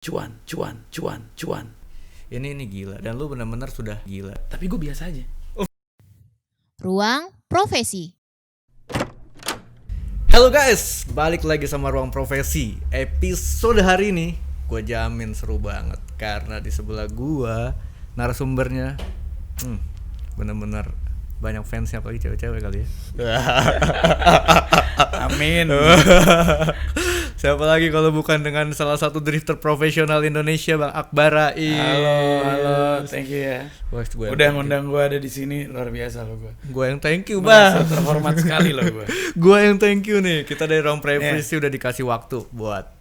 cuan. Ini gila dan lu benar-benar sudah gila. Tapi gue biasa aja. Ruang Profesi. Halo guys, balik lagi sama Ruang Profesi. Episode hari ini gue jamin seru banget karena di sebelah gue narasumbernya bener-bener banyak fansnya, apalagi cewek-cewek kali ya. Amin. Siapa lagi kalau bukan dengan salah satu drifter profesional Indonesia, Bang Akbar Rais. Halo, thank you ya. Wah, Udah ngundang gue ada di sini, luar biasa lo gue. Gue yang thank you, Merasa Bang. terhormat sekali lo gue. Gue yang thank you nih. Kita dari Ruang Profesi udah dikasih waktu buat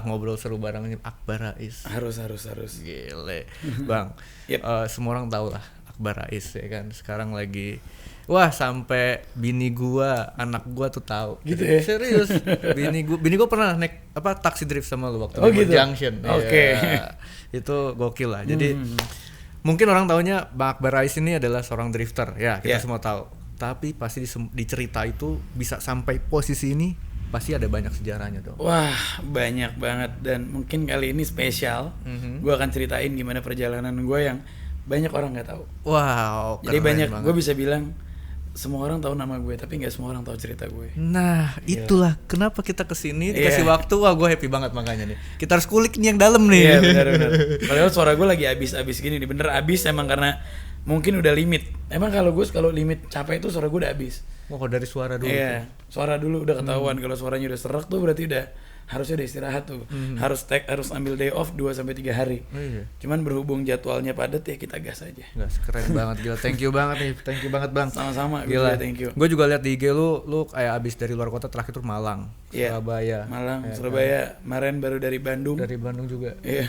ngobrol seru bareng Akbar Rais. Harus. Gile, Bang. Yep. Semua orang tahu lah Akbar Rais ya kan. Sekarang lagi sampai bini gua, anak gua tuh tahu. Gitu ya? Serius. Bini gua pernah naik taxi drift sama lu waktu di gitu? Junction. Oke. Ya, itu gokil lah. Jadi mungkin orang taunya Bang Akbar Rais ini adalah seorang drifter. Ya, kita semua tahu. Tapi pasti di cerita itu bisa sampai posisi ini pasti ada banyak sejarahnya dong. Wah, banyak banget. Dan mungkin kali ini spesial. Gue akan ceritain gimana perjalanan gue yang banyak orang nggak tahu. Wow. Jadi banyak, gue bisa bilang semua orang tahu nama gue, tapi nggak semua orang tahu cerita gue. Nah, itulah kenapa kita kesini dikasih waktu. Wah, gue happy banget makanya nih. Kita harus kulik nih yang dalam nih. Iya, benar. Padahal suara gue lagi abis gini nih, bener abis emang karena mungkin udah limit. Emang kalau limit capek itu suara gue udah abis. Oh, dari suara dulu. Iya, suara dulu udah ketahuan. Kalau suaranya udah serak tuh berarti harusnya udah istirahat tuh. Harus ambil day off 2-3 hari. Iya. Cuman berhubung jadwalnya padat ya kita gas aja. Gas, keren banget, gila. Thank you banget nih. Thank you banget, Bang. Sama-sama, gila. Thank you. Gue juga lihat di IG lu kayak abis dari luar kota, terakhir tuh Malang, Surabaya. Surabaya. Kemarin baru dari Bandung. Dari Bandung juga. Iya.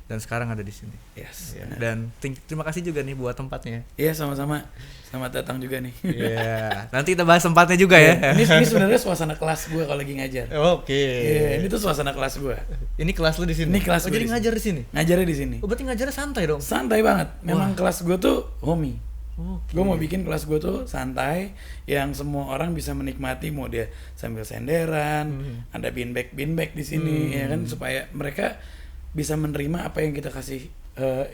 Dan sekarang ada di sini. Yes. Ya. Dan terima kasih juga nih buat tempatnya. Iya, sama-sama. Selamat datang juga nih. Iya. Nanti kita bahas tempatnya juga ya. Ini sebenarnya suasana kelas gue kalau lagi ngajar. Oke. Iya, ini tuh suasana kelas gue. Ini kelas lu di sini. Ini kelas gue. Jadi ngajar di sini. Ngajarnya di sini. Oh, berarti ngajarnya santai dong. Santai banget. Memang kelas gue tuh homey. Okay. Gue mau bikin kelas gue tuh santai, yang semua orang bisa menikmati, mau dia sambil senderan, ada beanbag di sini, ya kan, supaya mereka bisa menerima apa yang kita kasih,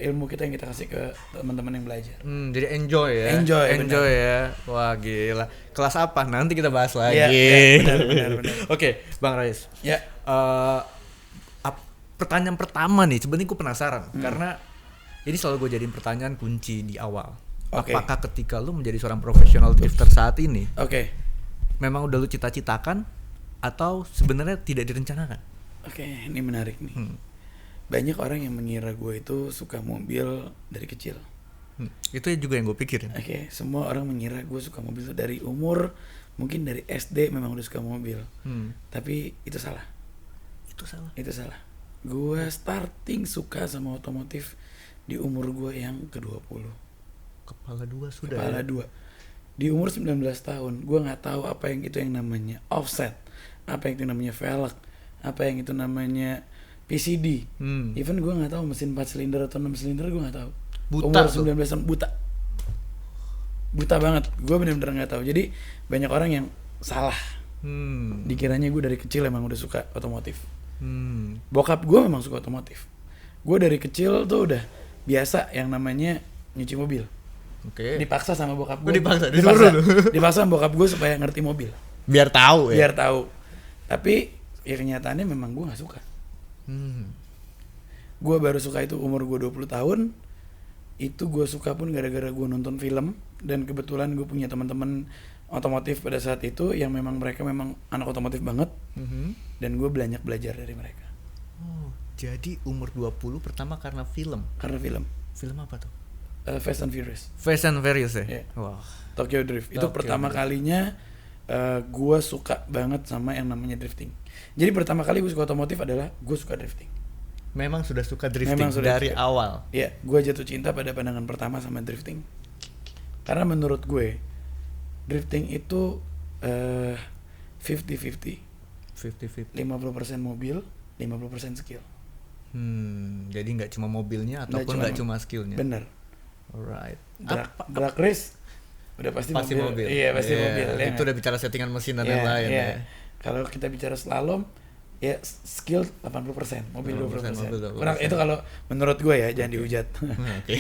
ilmu kita yang kita kasih ke teman-teman yang belajar. Jadi enjoy ya. Enjoy ya. Wah, gila. Kelas apa? Nanti kita bahas lagi. Benar. Oke, Bang Rais. Ya. Pertanyaan pertama nih, sebenarnya gue penasaran karena ini selalu gue jadiin pertanyaan kunci di awal. Okay. Apakah ketika lu menjadi seorang profesional drifter saat ini, memang udah lu cita-citakan atau sebenarnya tidak direncanakan? Oke, ini menarik nih. Banyak orang yang mengira gue itu suka mobil dari kecil. Itu juga yang gue pikirin. Oke, semua orang mengira gue suka mobil dari umur, mungkin dari SD memang udah suka mobil. Tapi itu salah. Itu salah. Gue starting suka sama otomotif di umur gue yang ke-20. Kepala dua. Di umur 19 tahun, gue nggak tahu apa yang itu yang namanya offset, apa yang itu namanya velg, apa yang itu namanya PCD. Even gue nggak tahu mesin 4 silinder atau 6 silinder, gue nggak tahu. Umur 19 tahun buta banget. Gue benar-benar nggak tahu. Jadi banyak orang yang salah. Dikiranya gue dari kecil emang udah suka otomotif. Bokap gue memang suka otomotif. Gue dari kecil tuh udah biasa yang namanya nyuci mobil. Oke. Dipaksa sama bokap gue. Dipaksa sama bokap gue supaya ngerti mobil. Biar tahu. Tapi ya kenyataannya memang gue nggak suka. Gue baru suka itu umur gue 20 tahun. Itu gue suka pun gara-gara gue nonton film, dan kebetulan gue punya teman-teman otomotif pada saat itu yang mereka memang anak otomotif banget. Dan gue banyak belajar dari mereka. Jadi umur 20 pertama karena film. Film apa tuh? Fast and Furious ya? Yeah. Wah. Tokyo Drift. Itu pertama kalinya gue suka banget sama yang namanya drifting. Jadi pertama kali gue suka otomotif adalah gue suka drifting. Memang sudah suka drifting dari awal? Iya, gue jatuh cinta pada pandangan pertama sama drifting. Karena menurut gue drifting itu 50-50. 50% mobil, 50% skill. Jadi nggak cuma mobilnya ataupun nggak cuma skillnya. Bener. Alright. Drag race udah pasti mobil. Iya, pasti mobil. Itu udah bicara settingan mesin dan yang lain ya. Kalau kita bicara slalom, Ya skill 80%, mobil 20%. mobil 20%. Kurang itu kalau menurut gue ya, jangan dihujat. Oke.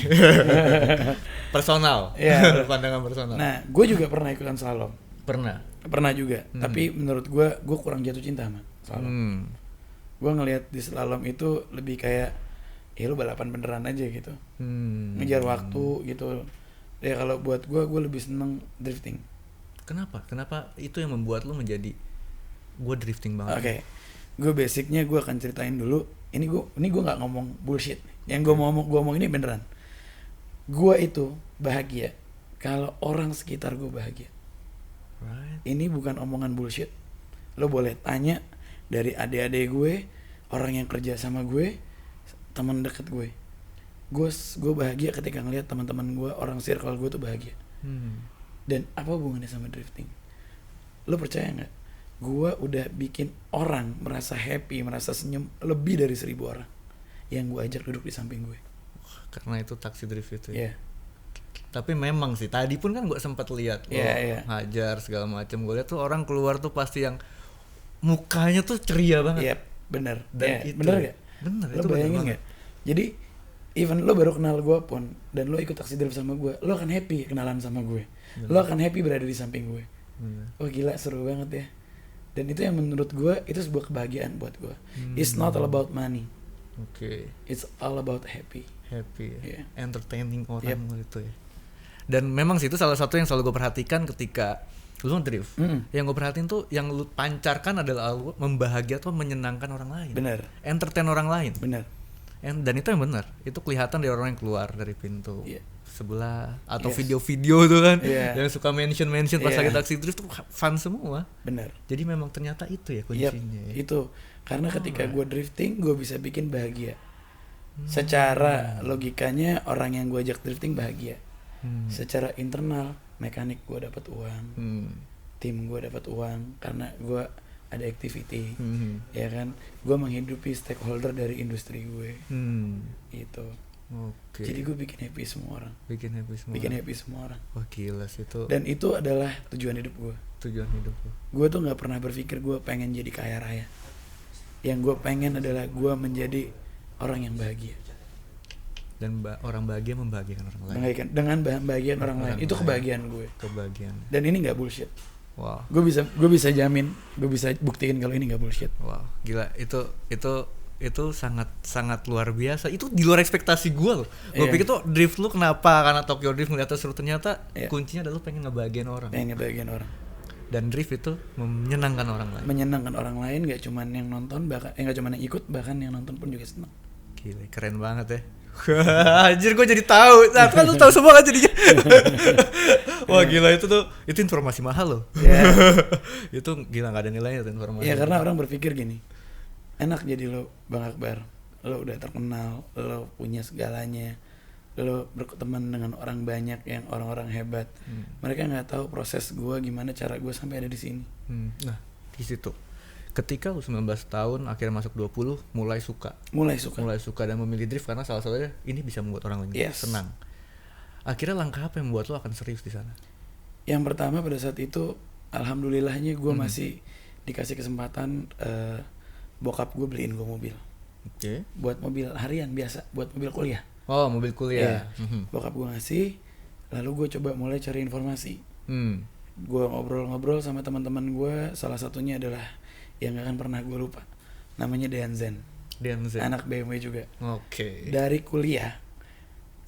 Personal. Iya. Pandangan personal. Nah, gue juga pernah ikutan slalom. Pernah Juga. Tapi menurut gue kurang jatuh cinta sama slalom. Gue ngelihat di slalom itu lebih kayak ya lu balapan beneran aja gitu. Ngejar waktu gitu. Ya kalau buat gue lebih seneng drifting. Kenapa itu yang membuat lu menjadi gue drifting banget? Oke. Gue basicnya gue akan ceritain dulu. Ini gue nggak ngomong bullshit. Yang gue ngomong ini beneran. Gue itu bahagia kalau orang sekitar gue bahagia. Right. Ini bukan omongan bullshit. Lo boleh tanya dari adik-adik gue, orang yang kerja sama gue, teman deket gue. Gue bahagia ketika ngelihat teman-teman gue, orang circle gue tuh bahagia. Dan apa hubungannya sama drifting? Lo percaya nggak? Gue udah bikin orang merasa happy, merasa senyum lebih dari 1.000 orang yang gue ajak duduk di samping gue. Karena itu taksi drift itu. Iya. Tapi memang sih tadi pun kan gue sempat lihat ngajar segala macam. Gue lihat tuh orang keluar tuh pasti yang mukanya tuh ceria banget. Iya, bener. Dan Ya, itu, bener gak? Bener. Lo itu bayangin bener gak? Jadi even lo baru kenal gue pun dan lo ikut taksi drift sama gue, lo akan happy kenalan sama gue. Lo akan happy berada di samping gue. Oh gila, seru banget ya. Dan itu yang menurut gue itu sebuah kebahagiaan buat gue. It's not all about money. Oke. It's all about happy. Happy ya. Iya. Entertaining orang gitu ya. Dan memang sih itu salah satu yang selalu gue perhatikan ketika lu drift. Yang gue perhatiin tuh yang lu pancarkan adalah lu membahagiakan atau menyenangkan orang lain. Bener. Entertain orang lain. Bener. Dan itu yang benar. Itu kelihatan dari orang yang keluar dari pintu sebelah atau Yes. video-video tuh kan Iya. yang suka mention pas Iya. lagi taksi drift tuh fun semua. Bener. Jadi memang ternyata itu ya kuncinya. Ya. Itu karena ketika gue drifting gue bisa bikin bahagia. Secara logikanya orang yang gue ajak drifting bahagia. Secara internal mekanik gue dapat uang, tim gue dapat uang karena gue ada activity, ya kan? Gue menghidupi stakeholder dari industri gue, itu. Oke. Jadi gue bikin happy semua orang. Bikin happy semua. orang. Wah gila sih itu. Dan itu adalah tujuan hidup gue. Tujuan hidup lo. Gue tuh nggak pernah berpikir gue pengen jadi kaya raya. Yang gue pengen adalah gue menjadi orang yang bahagia. Dan orang bahagia membahagiakan orang lain. Dengan bahagian orang lain. Itu kebahagiaan gue. Kebahagiaan. Dan ini nggak bullshit. Wow. Gue bisa jamin, gue bisa buktiin kalau ini nggak bullshit. Wow, gila itu sangat luar biasa. Itu di luar ekspektasi gue loh. Gue pikir tuh drift lu kenapa? Karena Tokyo Drift ngeliatnya seru, ternyata kuncinya adalah lu pengen ngebahagiain orang. Pengen ngebahagiain orang. Dan drift itu menyenangkan orang lain. Menyenangkan orang lain, nggak cuman yang nonton, bahkan nggak cuman yang ikut, bahkan yang nonton pun juga senang. Gila, keren banget ya. Anjir gue jadi tahu. Nah, kan lu tahu semua kan jadinya. Wah gila itu informasi mahal loh. Itu gila nggak ada nilainya tuh informasi. Iya karena orang berpikir gini, enak jadi lo Bang Akbar, lo udah terkenal, lo punya segalanya, lo berteman dengan orang banyak yang orang-orang hebat. Mereka nggak tahu proses gue gimana cara gue sampai ada di sini. Nah di situ. Ketika lu 19 tahun akhirnya masuk 20 mulai suka dan memilih drift karena salah satunya ini bisa membuat orang lain senang. Akhirnya langkah apa yang membuat lu akan serius di sana? Yang pertama pada saat itu alhamdulillahnya gue masih dikasih kesempatan bokap gue beliin gue mobil. Oke. Buat mobil harian biasa, buat mobil kuliah. Oh, mobil kuliah. Bokap gue ngasih, lalu gue coba mulai cari informasi. Gue ngobrol-ngobrol sama teman-teman gue, salah satunya adalah yang gak akan pernah gue lupa, namanya Dean Zen, anak BMW juga. Oke. Dari kuliah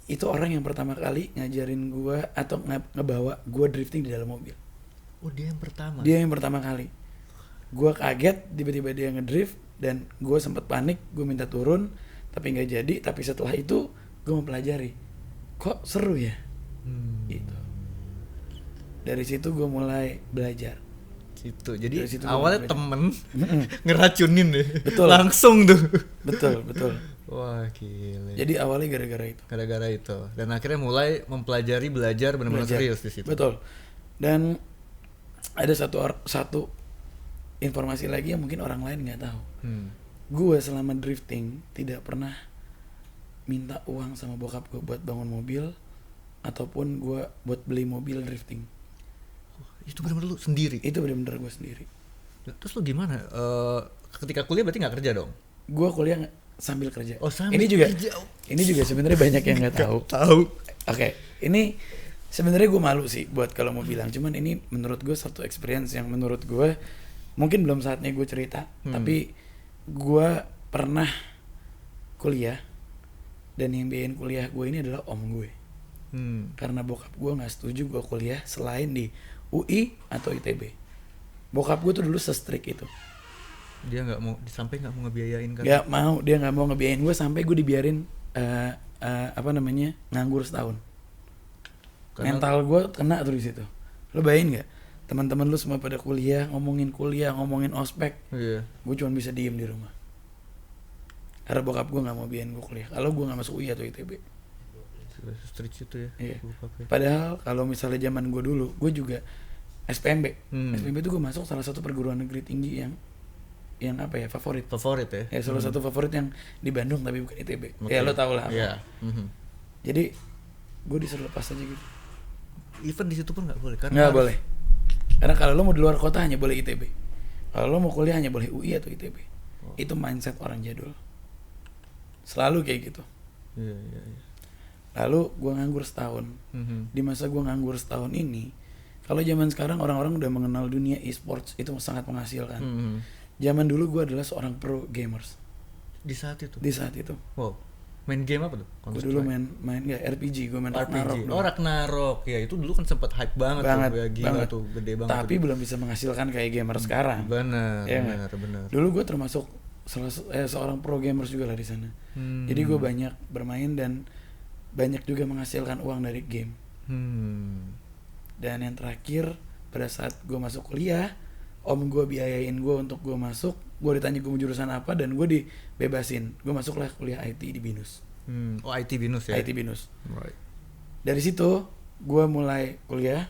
itu orang yang pertama kali ngajarin gue atau ngebawa gue drifting di dalam mobil. Oh dia yang pertama kali. Gue kaget tiba-tiba dia ngedrift dan gue sempet panik, gue minta turun tapi nggak jadi. Tapi setelah itu gue mempelajari kok seru ya, gitu. Dari situ gue mulai belajar. Itu jadi awalnya temen ngeracunin deh. Betul. Langsung tuh. Betul. Wah gila. Jadi awalnya gara-gara itu. Dan akhirnya mulai belajar benar-benar serius di situ. Betul. Dan ada satu informasi lagi yang mungkin orang lain nggak tahu. Gue selama drifting tidak pernah minta uang sama bokap gue buat bangun mobil ataupun gue buat beli mobil drifting. Itu benar-benar lu sendiri? Itu benar-benar gue sendiri. Terus lu gimana? ketika kuliah berarti nggak kerja dong? Gue kuliah sambil kerja. Oh, sambil ini juga kerja. ini juga sebenarnya banyak yang nggak tahu. Oke, ini sebenarnya gue malu sih buat kalau mau bilang, cuman ini menurut gue satu experience yang menurut gue mungkin belum saatnya gue cerita, tapi gue pernah kuliah dan yang biayain kuliah gue ini adalah om gue. Karena bokap gue nggak setuju gue kuliah selain di UI atau ITB. Bokap gue tuh dulu se-strict itu. Dia nggak mau, sampai nggak mau ngebiayain kan? Dia nggak mau ngebiayain gue sampai gue dibiarin nganggur setahun. Karena mental gue kena tuh di situ. Lo bayangin nggak? Teman-teman lu semua pada kuliah, ngomongin ospek. Iya. Gue cuma bisa diem di rumah. Karena bokap gue nggak mau biayain gue kuliah. Kalau gue nggak masuk UI atau ITB. Strict itu ya. Iya. Bokapnya. Padahal kalau misalnya zaman gue dulu, gue juga SPMB. SPMB itu gue masuk salah satu perguruan negeri tinggi yang apa ya, favorit ya. ya, salah satu favorit yang di Bandung tapi bukan ITB. Okay. Ya lo tau lah. Iya. Jadi gue disuruh lepas aja gitu. Even di situ pun nggak boleh kan? Nggak boleh. Karena kalau lo mau di luar kota hanya boleh ITB. Kalau lo mau kuliah hanya boleh UI atau ITB. Itu mindset orang jadul. Selalu kayak gitu. Iya. Lalu gue nganggur setahun. Di masa gue nganggur setahun ini, kalau zaman sekarang orang-orang udah mengenal dunia e-sports itu sangat menghasilkan. Zaman dulu gue adalah seorang pro gamers. Di saat itu. Wow. Main game apa tuh? Gue dulu main RPG, gue main Ragnarok. Ragnarok. Ya itu dulu kan sempat hype banget tuh, ya, gila tuh, gede banget. Tapi belum bisa menghasilkan kayak gamer sekarang. Benar. Dulu gue termasuk seorang pro gamers juga lah di sana. Jadi gue banyak bermain dan banyak juga menghasilkan uang dari game. Dan yang terakhir, pada saat gue masuk kuliah, om gue biayain gue untuk gue masuk. Gue ditanya gue mau jurusan apa dan gue dibebasin. Gue masuklah kuliah IT di BINUS. Oh, IT BINUS ya? IT BINUS. Right. Dari situ gue mulai kuliah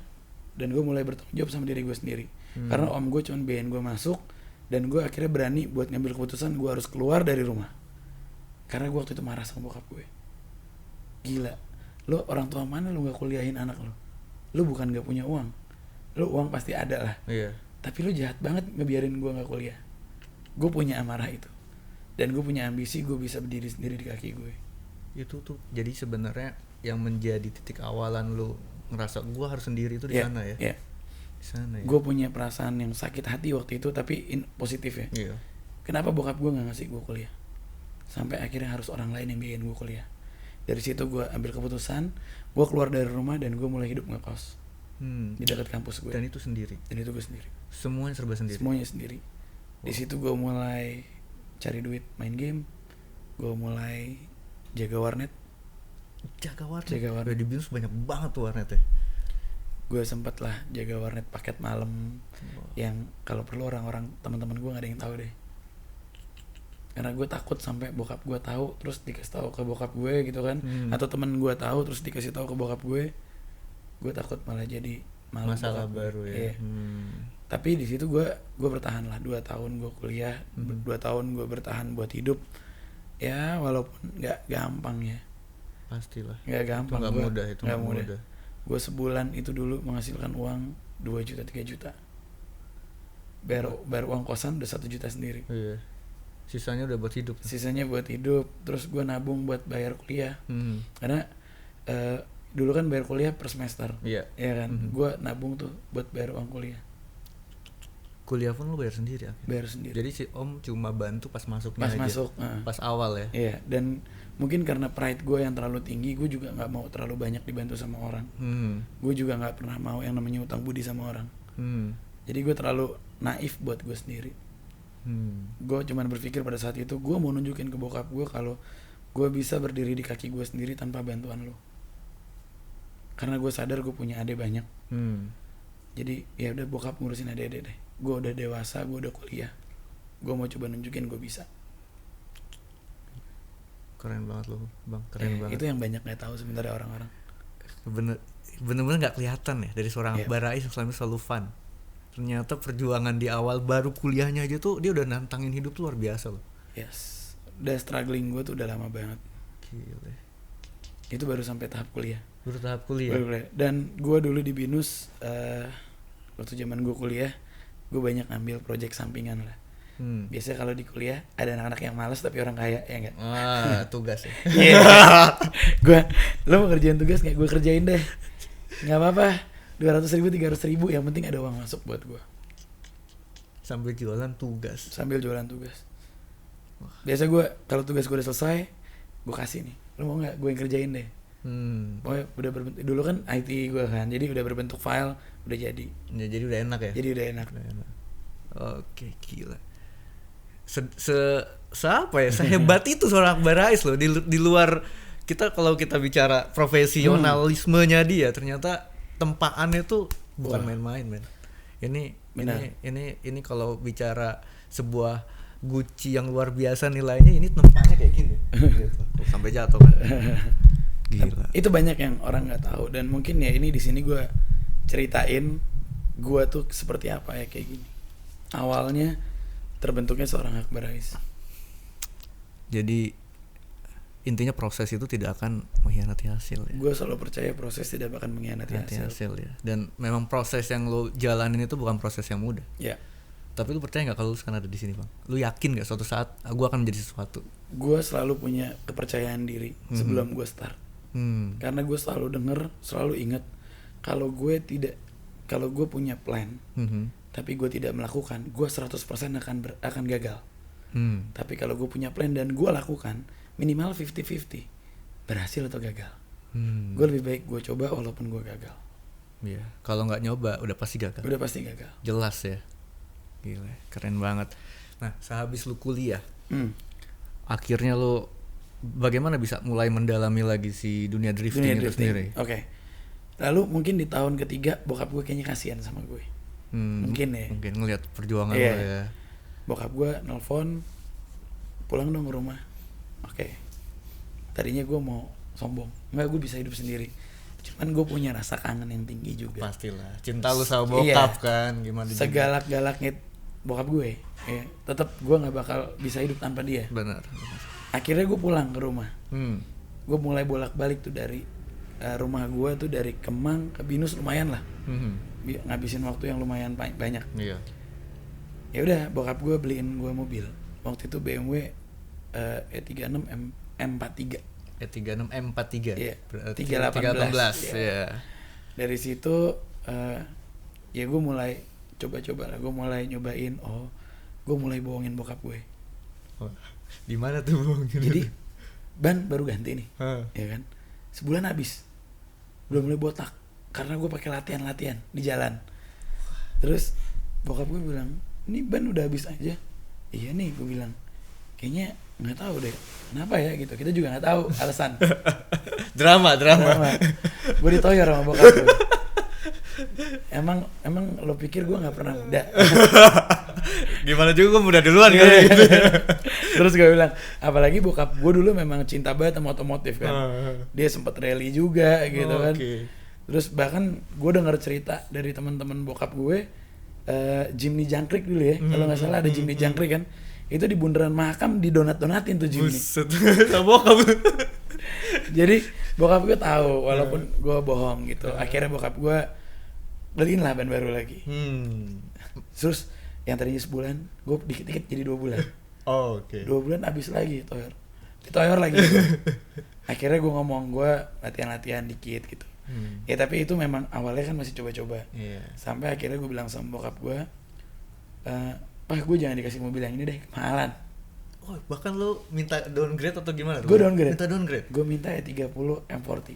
dan gue mulai bertanggung jawab sama diri gue sendiri. Karena om gue cuma biayain gue masuk dan gue akhirnya berani buat ngambil keputusan gue harus keluar dari rumah. Karena gue waktu itu marah sama bokap gue. Gila, lo orang tua mana lo gak kuliahin anak lo? Lo bukan gak punya uang, lo uang pasti ada lah. Iya. Tapi lo jahat banget ngebiarin gue gak kuliah. Gue punya amarah itu. Dan gue punya ambisi gue bisa berdiri sendiri di kaki gue. Itu tuh jadi sebenarnya yang menjadi titik awalan lo ngerasa gue harus sendiri itu di sana ya? Iya. Di sana ya? Gue punya perasaan yang sakit hati waktu itu tapi positif ya. Iya. Kenapa bokap gue gak ngasih gue kuliah? Sampai akhirnya harus orang lain yang biayain gue kuliah. Dari situ gue ambil keputusan, gue keluar dari rumah dan gue mulai hidup ngekos di dekat kampus gue. Dan itu sendiri. Dan itu gue sendiri. Semuanya serba sendiri. Semuanya sendiri. Di situ gue mulai cari duit main game, gue mulai jaga warnet. Jaga warnet. Di BINUS banyak banget tuh warnet ya. Gue sempet lah jaga warnet paket malam, yang kalau perlu orang-orang teman-teman gue nggak ada yang tahu deh. Karena gue takut sampai bokap gue tahu terus dikasih tahu ke bokap gue gitu kan, atau temen gue tahu terus dikasih tahu ke bokap gue takut malah jadi masalah baru ya. Iya. Tapi di situ gue bertahan lah 2 tahun gue kuliah, 2 tahun gue bertahan buat hidup ya, walaupun nggak gampang ya. Pastilah. Nggak gampang. Itu nggak mudah. Gue sebulan itu dulu menghasilkan uang 2 juta 3 juta. Bayar uang kosan udah 1 juta sendiri. Iya. Sisanya udah buat hidup. Terus gue nabung buat bayar kuliah. Karena dulu kan bayar kuliah per semester. Iya. Ya kan. Gue nabung tuh buat bayar uang kuliah. Kuliah pun lu bayar sendiri ya? Bayar sendiri. Jadi si om cuma bantu pas masuknya pas aja. Masuk. Pas awal ya. Iya. Dan mungkin karena pride gue yang terlalu tinggi, gue juga nggak mau terlalu banyak dibantu sama orang. Gue juga nggak pernah mau yang namanya utang budi sama orang. Jadi gue terlalu naif buat gue sendiri. Gue cuman berpikir pada saat itu gue mau nunjukin ke bokap gue kalau gue bisa berdiri di kaki gue sendiri tanpa bantuan lo. Karena gue sadar gue punya adik banyak. Jadi ya udah bokap ngurusin adik-adik deh. Gue udah dewasa, gue udah kuliah. Gue mau coba nunjukin gue bisa. Keren banget lo, bang. Keren banget. Itu yang banyak nggak tahu sebenarnya orang-orang. Bener-bener nggak kelihatan ya dari seorang Barais selalu fun. Ternyata perjuangan di awal baru kuliahnya aja tuh dia udah nantangin hidup luar biasa loh. Yes. Udah struggling gue tuh udah lama banget. Gila. Itu baru sampai tahap kuliah. Baru tahap kuliah. Dan gue dulu di BINUS waktu zaman gue kuliah, gue banyak ngambil project sampingan lah. Biasanya kalau di kuliah ada anak-anak yang malas tapi orang kaya, ya enggak? Tugas ya. Iya. Lo mau kerjain tugas nggak? Gue kerjain deh. Nggak apa-apa. 200.000, 300.000, yang penting ada uang masuk buat gue. Sambil jualan tugas. Sambil jualan tugas. Biasa gue kalau tugas gue udah selesai, gue kasih nih. Lo mau nggak? Gue yang kerjain deh. Pokoknya udah berbentuk. Dulu kan IT gue kan, jadi udah berbentuk file, udah jadi. Ya, jadi udah enak ya. Jadi udah enak. Oke, gila. Apa ya? Sehebat itu seorang Akbar Rais loh. Di luar kita, kalau kita bicara profesionalismenya dia, ternyata tempaannya tuh bukan main-main, men. Ini kalau bicara sebuah Gucci yang luar biasa nilainya, ini tempatnya kayak gini. Gitu. Sampai jatuh kan. Gila. Itu banyak yang orang nggak tahu, dan mungkin ya ini di sini gue ceritain gue tuh seperti apa ya kayak gini. Awalnya terbentuknya seorang Akbar Rais. Jadi intinya proses itu tidak akan mengkhianati hasil ya. Gue selalu percaya proses tidak akan mengkhianati hasil ya. Dan memang proses yang lo jalanin itu bukan proses yang mudah. Ya. Tapi lu percaya nggak kalau lu sekarang ada di sini, Bang? Lu yakin nggak suatu saat gue akan menjadi sesuatu? Gue selalu punya kepercayaan diri sebelum gue start. Karena gue selalu denger, selalu ingat kalau gue punya plan, tapi gue tidak melakukan, gue 100% akan gagal. Tapi kalau gue punya plan dan gue lakukan, minimal 50-50, berhasil atau gagal. Gue lebih baik gue coba walaupun gue gagal. Iya. Kalau nggak nyoba udah pasti gagal. Udah pasti gagal. Jelas ya. Gila, keren banget. Nah, sehabis lu kuliah, akhirnya lu bagaimana bisa mulai mendalami lagi si dunia drifting itu sendiri? Oke. Lalu mungkin di tahun ketiga bokap gue kayaknya kasihan sama gue. Mungkin ngelihat perjuangan lo ya. Bokap gue nelfon, pulang dong ke rumah. Oke. Tadinya gue mau sombong, nggak, gue bisa hidup sendiri. Cuman gue punya rasa kangen yang tinggi juga. Pastilah, cinta lu sama bokap kan, gimana? Segalak-galaknya bokap gue, ya, tetap gue nggak bakal bisa hidup tanpa dia. Benar. Akhirnya gue pulang ke rumah. Gue mulai bolak-balik tuh dari rumah gue tuh dari Kemang ke Binus, lumayan lah. Ngabisin waktu yang lumayan banyak. Iya. Ya udah, bokap gue beliin gue mobil. Waktu itu BMW E36 M43. E36 M43. Iya. 318. Iya. Dari situ ya gue mulai coba-coba lah. Gue mulai nyobain. Gue mulai bohongin bokap gue. Di mana tuh bohongin? Jadi ban baru ganti nih, ya kan? Sebulan habis, udah mulai botak karena gue pakai latihan di jalan. Terus bokap gue bilang, ini ban udah habis aja. Iya nih, gue bilang, kayaknya nggak tahu deh kenapa ya gitu. Kita juga nggak tahu alasan. drama. Gue ditoyor sama bokap gue. Emang lo pikir gue nggak pernah muda? Gimana juga gue muda duluan kan gitu. Terus gue bilang, apalagi bokap gue dulu memang cinta banget sama otomotif kan. Dia sempet rally juga gitu kan. Terus bahkan gue dengar cerita dari teman-teman bokap gue, Jimny Jangkrik dulu ya, kalau nggak salah ada Jimny Jangkrik kan. Itu di bundaran Mahakam didonat-donatin tuh Jimny. Buset, sama bokap. Jadi bokap gue tahu walaupun gue bohong gitu. Akhirnya bokap gue beliin lah ban baru lagi. Terus yang tadinya sebulan, gue dikit-dikit jadi 2 bulan. 2 bulan habis lagi ditoyor lagi gitu. Akhirnya gue ngomong, gue latihan dikit gitu. Ya tapi itu memang awalnya kan masih coba-coba. Sampai akhirnya gue bilang sama bokap gue, Pak, gue jangan dikasih mobil yang ini deh, kemahalan. Bahkan lo minta downgrade atau gimana? Gue downgrade. Minta downgrade? Gue minta E30 M40.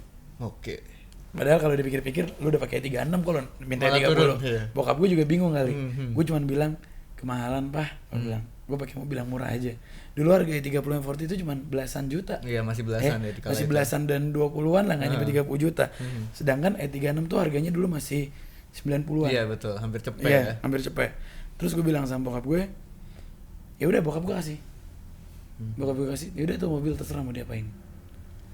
Padahal kalau dipikir-pikir, lu udah pakai 36 kok lo minta 30. Bokap gue juga bingung kali. Gue cuma bilang, kemahalan Pak. Gue bilang, gue pakai mobil yang murah aja. Dulu harga E30 M40 itu cuma belasan juta. Iya, masih belasan ya. Masih belasan dan 20-an lah, nggak nyampe 30 juta. Sedangkan E36 tuh harganya dulu masih 90-an. Iya betul, hampir cepet ya. Hampir cepet. Terus gue bilang sama bokap gue, ya udah bokap gue kasih. Bokap gue kasih, ya udah tuh mobil terserah mau diapain.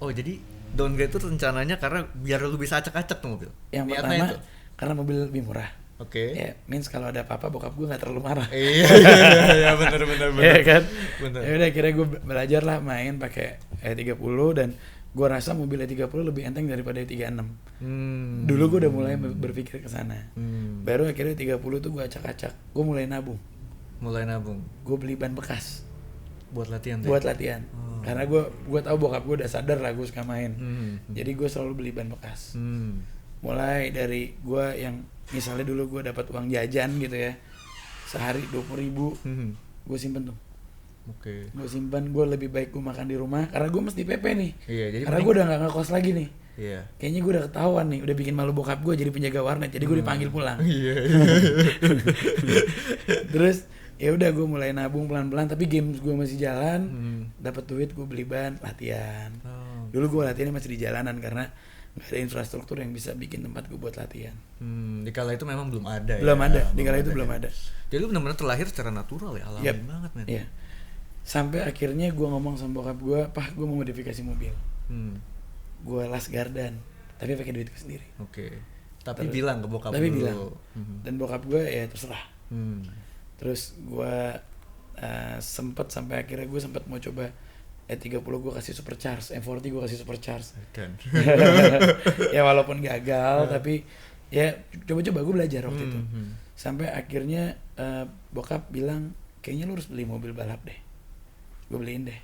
Jadi downgrade itu rencananya karena biar lu bisa acak-acak tuh mobil. Yang pertama itu karena mobil lebih murah. Ya, means kalau ada apa-apa bokap gue nggak terlalu marah. Iya, benar. Iya kan? Ya udah, akhirnya gue belajar lah main pakai E30 dan gue rasa mobil E30 lebih enteng daripada E36. Dulu gue udah mulai berpikir ke sana. Baru akhirnya E30 tuh gue acak-acak. Gue mulai nabung. Mulai nabung Gue beli ban bekas buat latihan tuh. buat latihan. Karena gue tahu bokap gue udah sadar lah gue suka main. Hmm. Jadi gue selalu beli ban bekas. Hmm. Mulai dari gue yang misalnya dulu gue dapat uang jajan gitu ya, sehari 20.000, Hmm. gue simpen tuh. Oke. Gue simpan, gue lebih baik gue makan di rumah karena gue mesti PP nih. Iya, jadi Karena gue udah gak ngekos lagi nih. Iya. Kayaknya gue udah ketahuan nih, udah bikin malu bokap gue jadi penjaga warnet, jadi gue dipanggil pulang. Iya. Terus ya udah gue mulai nabung pelan-pelan, tapi games gue masih jalan, dapat duit gue beli ban latihan. Oh. Dulu gue latihannya masih di jalanan karena nggak ada infrastruktur yang bisa bikin tempat gue buat latihan. Di kala itu memang belum ada Belum ya. ada, di kala itu belum ada. Jadi lu benar-benar terlahir secara natural ya, alami Yap. banget men. Iya. Sampai akhirnya gue ngomong sama bokap gue, "Pah, gue mau modifikasi mobil." Gue las Gardan, tapi pakai duit gue sendiri. Oke. Tapi bilang ke bokap Tapi lu. bilang. Dan bokap gue ya terserah. Hmm. Terus gue sempet sampai akhirnya gue sempet mau coba E30 gue kasih supercharge, M40 gue kasih supercharge. Dan Ya walaupun gagal tapi ya coba-coba gue belajar waktu itu. Sampai akhirnya bokap bilang kayaknya lu harus beli mobil balap deh. Gue beliin deh.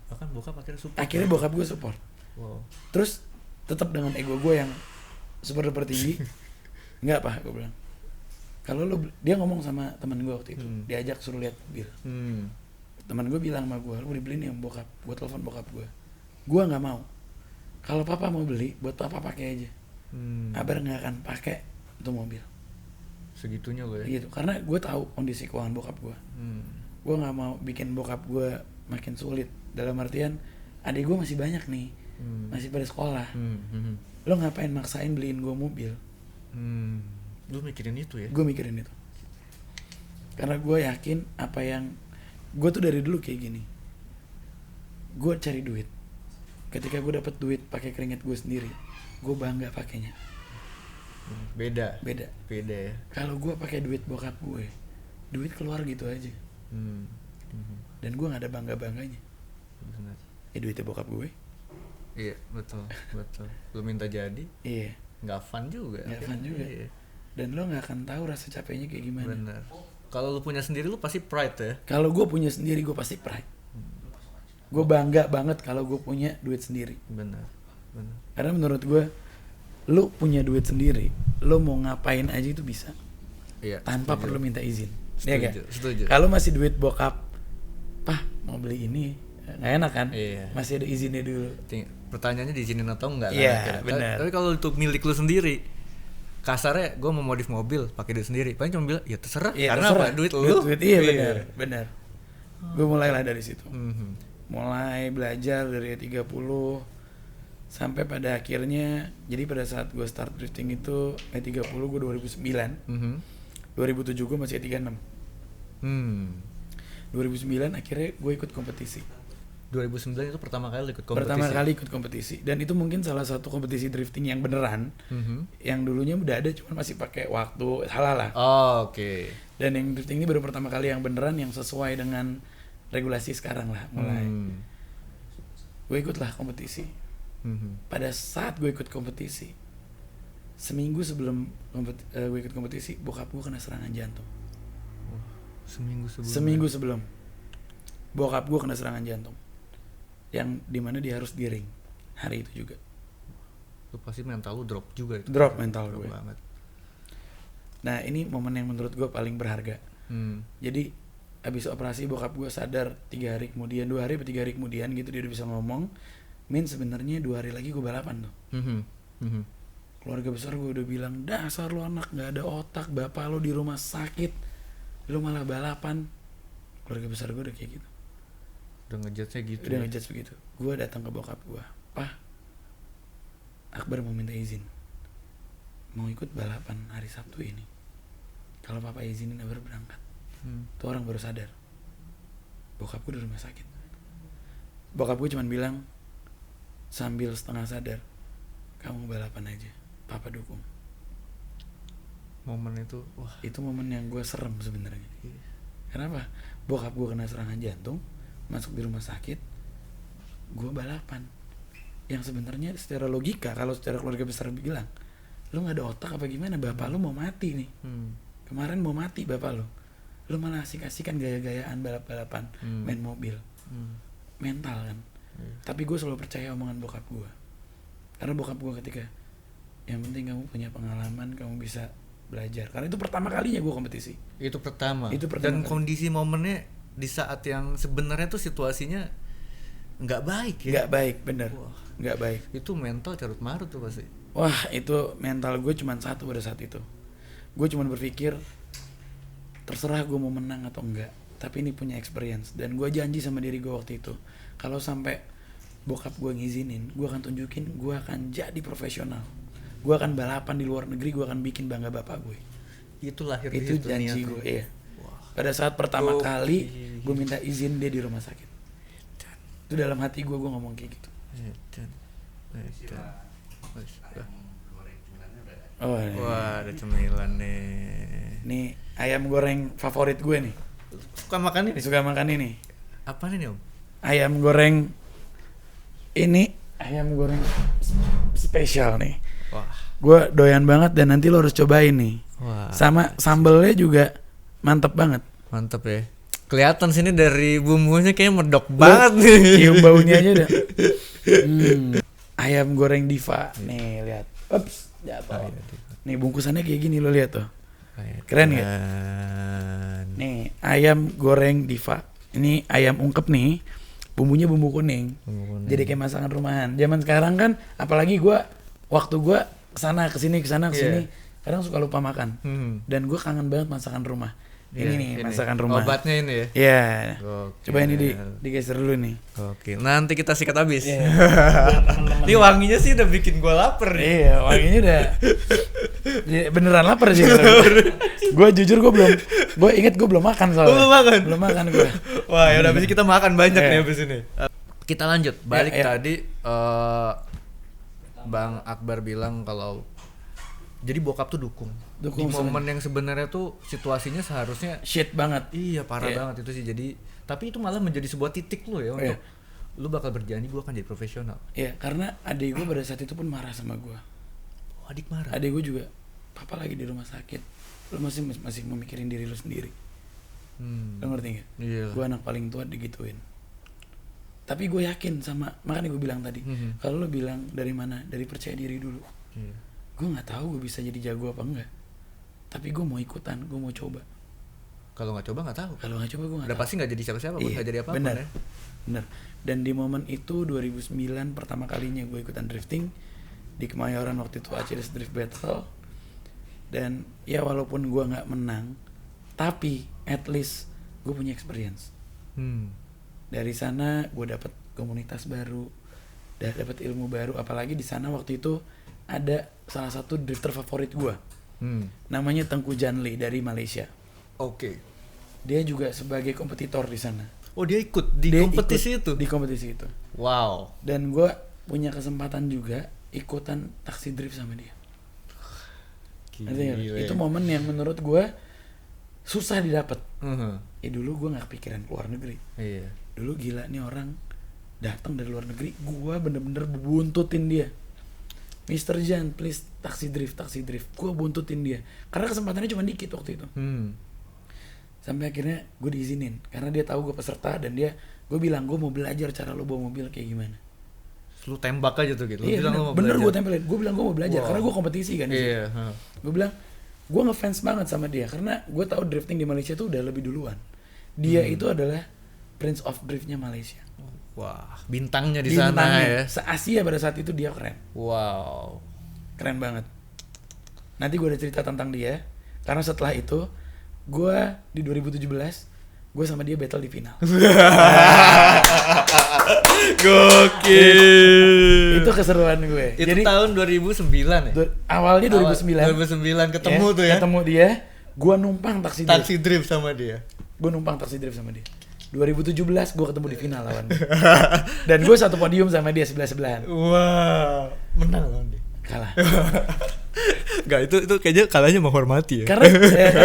bahkan bokap akhirnya support. Akhirnya bokap gue support. Wow. Terus tetap dengan ego gue yang super duper tinggi. Enggak apa, gue bilang. Kalau lu dia ngomong sama teman gue waktu itu, diajak suruh lihat mobil. Teman gue bilang sama gue, lu dibeliin yang bokap. Gue telepon bokap gue. Gue nggak mau. Kalau papa mau beli, buat papa pakai aja. Abar nggak akan pakai itu mobil. Segitunya lo ya. Gitu. Karena gue tahu kondisi keuangan bokap gue. Gue nggak mau bikin bokap gue makin sulit. Dalam artian, adik gue masih banyak nih, masih pada sekolah. Lo ngapain maksain beliin gue mobil? Lu mikirin itu ya? Gue mikirin itu. Karena gue yakin apa yang gue tuh dari dulu kayak gini. Gue cari duit. Ketika gue dapet duit pakai keringat gue sendiri, gue bangga pakainya. Beda ya. Kalau gue pakai duit bokap gue, duit keluar gitu aja. Dan gue nggak ada bangga-bangganya. Benar. Ya duitnya bokap gue. Iya betul. Lu minta jadi Iya. nggak fun juga. Nggak fun juga. Iya. Dan lo nggak akan tahu rasa capeknya kayak gimana. Benar. Kalau lu punya sendiri lu pasti pride ya. Kalau gue punya sendiri gue pasti pride. Gue bangga banget kalau gue punya duit sendiri. Benar. Karena menurut gue, lo punya duit sendiri, lo mau ngapain aja itu bisa. Iya. Tanpa perlu minta izin. Iya kan? Setuju. Kalau masih duit bokap, "Pah, mau beli ini," nggak enak kan? Iya. Masih ada izinnya dulu. Pertanyaannya diizinin atau enggak kan? Iya, Akhirnya. benar. Tapi kalau untuk milik lu sendiri, kasarnya gue mau modif mobil pakai duit sendiri, paling cuma bilang ya terserah. Iya, Karena terserah. apa? Duit lu. Iya, benar. Gue mulailah dari situ. Mhm. Mulai belajar dari 30 sampai pada akhirnya, jadi pada saat gue start drifting itu 30 gue 2009. 2007 gue masih 36. 2009 akhirnya gue ikut kompetisi. 2009 itu pertama kali ikut kompetisi. Pertama kali ikut kompetisi, dan itu mungkin salah satu kompetisi drifting yang beneran. Yang dulunya udah ada cuman masih pakai waktu, salah lah. Oh, oke. Dan yang drifting ini baru pertama kali yang beneran, yang sesuai dengan regulasi sekarang lah mulai. Gue ikutlah kompetisi. Pada saat gue ikut kompetisi, seminggu sebelum gue ikut kompetisi, bokap gue kena serangan jantung. Seminggu sebelum bokap gue kena serangan jantung, yang dimana dia harus di ring hari itu juga. Lu pasti mental lu drop juga itu. Drop mental gue banget. Nah ini momen yang menurut gue paling berharga. Jadi abis operasi bokap gue sadar 3 hari kemudian, 2 hari atau 3 hari kemudian gitu, dia udah bisa ngomong, "Min, sebenarnya 2 hari lagi gue balapan tuh." Keluarga besar gue udah bilang, "Dasar lu anak gak ada otak, bapak lu di rumah sakit, lu malah balapan." Keluarga besar gue udah kayak gitu. Udah ngejudge-nya gitu. Udah ngejudge begitu. Gue datang ke bokap gue, "Pah, Akbar mau minta izin, mau ikut balapan hari Sabtu ini. Kalau papa izinin Akbar berangkat." Tuh orang baru sadar, bokap gue di rumah sakit. Bokap gue cuman bilang sambil setengah sadar, "Kamu balapan aja, papa dukung." Momen itu, wah. Itu momen yang gue serem sebenarnya. Kenapa? Bokap gue kena serangan jantung, masuk di rumah sakit, gue balapan. Yang sebenarnya secara logika, kalau secara keluarga besar bilang, "Lu nggak ada otak apa gimana? Bapak lu mau mati nih. Kemarin mau mati bapak lu. lu malah asik-asikan gaya-gayaan balap-balapan, main mobil. Mental kan. Tapi gue selalu percaya omongan bokap gue. Karena bokap gue ketika yang penting kamu punya pengalaman, kamu bisa belajar. Karena itu pertama kalinya gue kompetisi. Itu pertama. Dan kali. kondisi momennya di saat yang sebenarnya tuh situasinya nggak baik ya. Nggak baik, bener. Nggak baik. Itu mental carut marut tuh pasti. Wah, itu mental gue cuma satu pada saat itu. Gue cuma berpikir terserah gue mau menang atau enggak, tapi ini punya experience. Dan gue janji sama diri gue waktu itu, kalau sampai bokap gue ngizinin, gue akan tunjukin gue akan jadi profesional. Gue akan balapan di luar negeri, gue akan bikin bangga bapak gue. Itu lahir itu janji gue, iya. Pada saat pertama kali gue minta izin dia di rumah sakit. Itu dalam hati gue ngomong kayak gitu. Oh, wah, ada cemilan nih. Nih ayam goreng favorit gue nih. Suka makan ini? Suka makan ini. Apa nih Om? Ayam goreng ini, ayam goreng spesial nih. Wah. Gue doyan banget dan nanti lo harus cobain nih. Wah. Sama sambelnya juga mantep banget. Mantep ya. Kelihatan sini dari bumbunya kayaknya medok banget nih. Cium baunya aja dah. Ayam goreng Diva. Nih lihat. Ups, jatuh. Nih bungkusannya kayak gini lo lihat tuh. Keren gak? Nih ayam goreng Diva. Ini ayam ungkep nih. Bumbunya bumbu kuning. Jadi kayak masakan rumahan. Zaman sekarang kan, apalagi waktu gue kesana kesini kadang suka lupa makan. Dan gue kangen banget masakan rumah. Ini masakan rumah. Obatnya ini ya? Iya. Coba ini digeser dulu nih. Oke, nanti kita sikat habis. Ini wanginya sih udah bikin gue lapar nih. Iya, wanginya udah beneran lapar sih. Gue jujur gue belum makan soalnya. Belum makan gue. Wah, ya udah habis kita makan banyak nih habis ini. Kita lanjut. Balik tadi Bang Akbar bilang kalau jadi bokap tuh dukung di momen yang sebenarnya tuh situasinya seharusnya shit banget. Iya, parah banget itu sih. Jadi tapi itu malah menjadi sebuah titik lo ya untuk lu bakal berjanji gue akan jadi profesional. Iya, karena adik gue pada saat itu pun marah sama gue. Oh, adik marah. Adik gue juga, papa lagi di rumah sakit, lu masih memikirin diri lu sendiri. Lu ngerti gak? Iya. Gue anak paling tua digituin. Tapi gue yakin makanya gue bilang tadi, kalau lu bilang dari mana, dari percaya diri dulu. Gue nggak tahu gue bisa jadi jago apa enggak, tapi gue mau ikutan, gue mau coba. Kalau nggak coba nggak tahu. Kalau nggak coba gue nggak. Udah pasti nggak jadi siapa-siapa, nggak jadi apa-apa. Bener. Dan di momen itu 2009 pertama kalinya gue ikutan drifting di Kemayoran waktu itu ACDC Drift Battle. Dan ya walaupun gue nggak menang, tapi at least gue punya experience. Dari sana gue dapet komunitas baru, dapet ilmu baru. Apalagi di sana waktu itu ada salah satu drifter favorit gue, namanya Tengku Janli dari Malaysia. Oke. Dia juga sebagai kompetitor di sana. Oh, dia ikut di kompetisi itu? Di kompetisi itu. Wow. Dan gue punya kesempatan juga ikutan taksi drift sama dia. Itu momen yang menurut gue susah didapat. Dulu gue nggak kepikiran keluar negeri. Iya. Dulu gila nih orang datang dari luar negeri, gue bener-bener buntutin dia. Mr. Jan, please taksi drift. Gue buntutin dia karena kesempatannya cuma dikit waktu itu. Sampai akhirnya gue diizinin karena dia tahu gue peserta dan gue bilang gue mau belajar cara lo bawa mobil kayak gimana. Lu tembak aja tuh gitu. Iya, bener gue tempelin. Gue bilang gue mau belajar karena gue kompetisi kan. Iya. Gue bilang gue ngefans banget sama dia karena gue tahu drifting di Malaysia tuh udah lebih duluan. Dia itu adalah Prince of Driftnya Malaysia. Wah, bintangnya di sana ya. Se-Asia pada saat itu dia keren. Wow. Keren banget. Nanti gue ada cerita tentang dia. Karena setelah itu, gue di 2017, gue sama dia battle di final. Gokil. Itu keseruan gue. Itu jadi, tahun 2009 ya? Awalnya 2009. 2009 ketemu tuh ya? Ketemu dia, gue numpang taksi drift. Taksi drift sama dia? Gue numpang taksi drift sama dia. 2017 gue ketemu di final lawan dia. Dan gue satu podium sama dia sebelah-sebelahan. Wah, menang lawan dia. Kalah. Gak, itu kayaknya kalahnya menghormati ya. Karena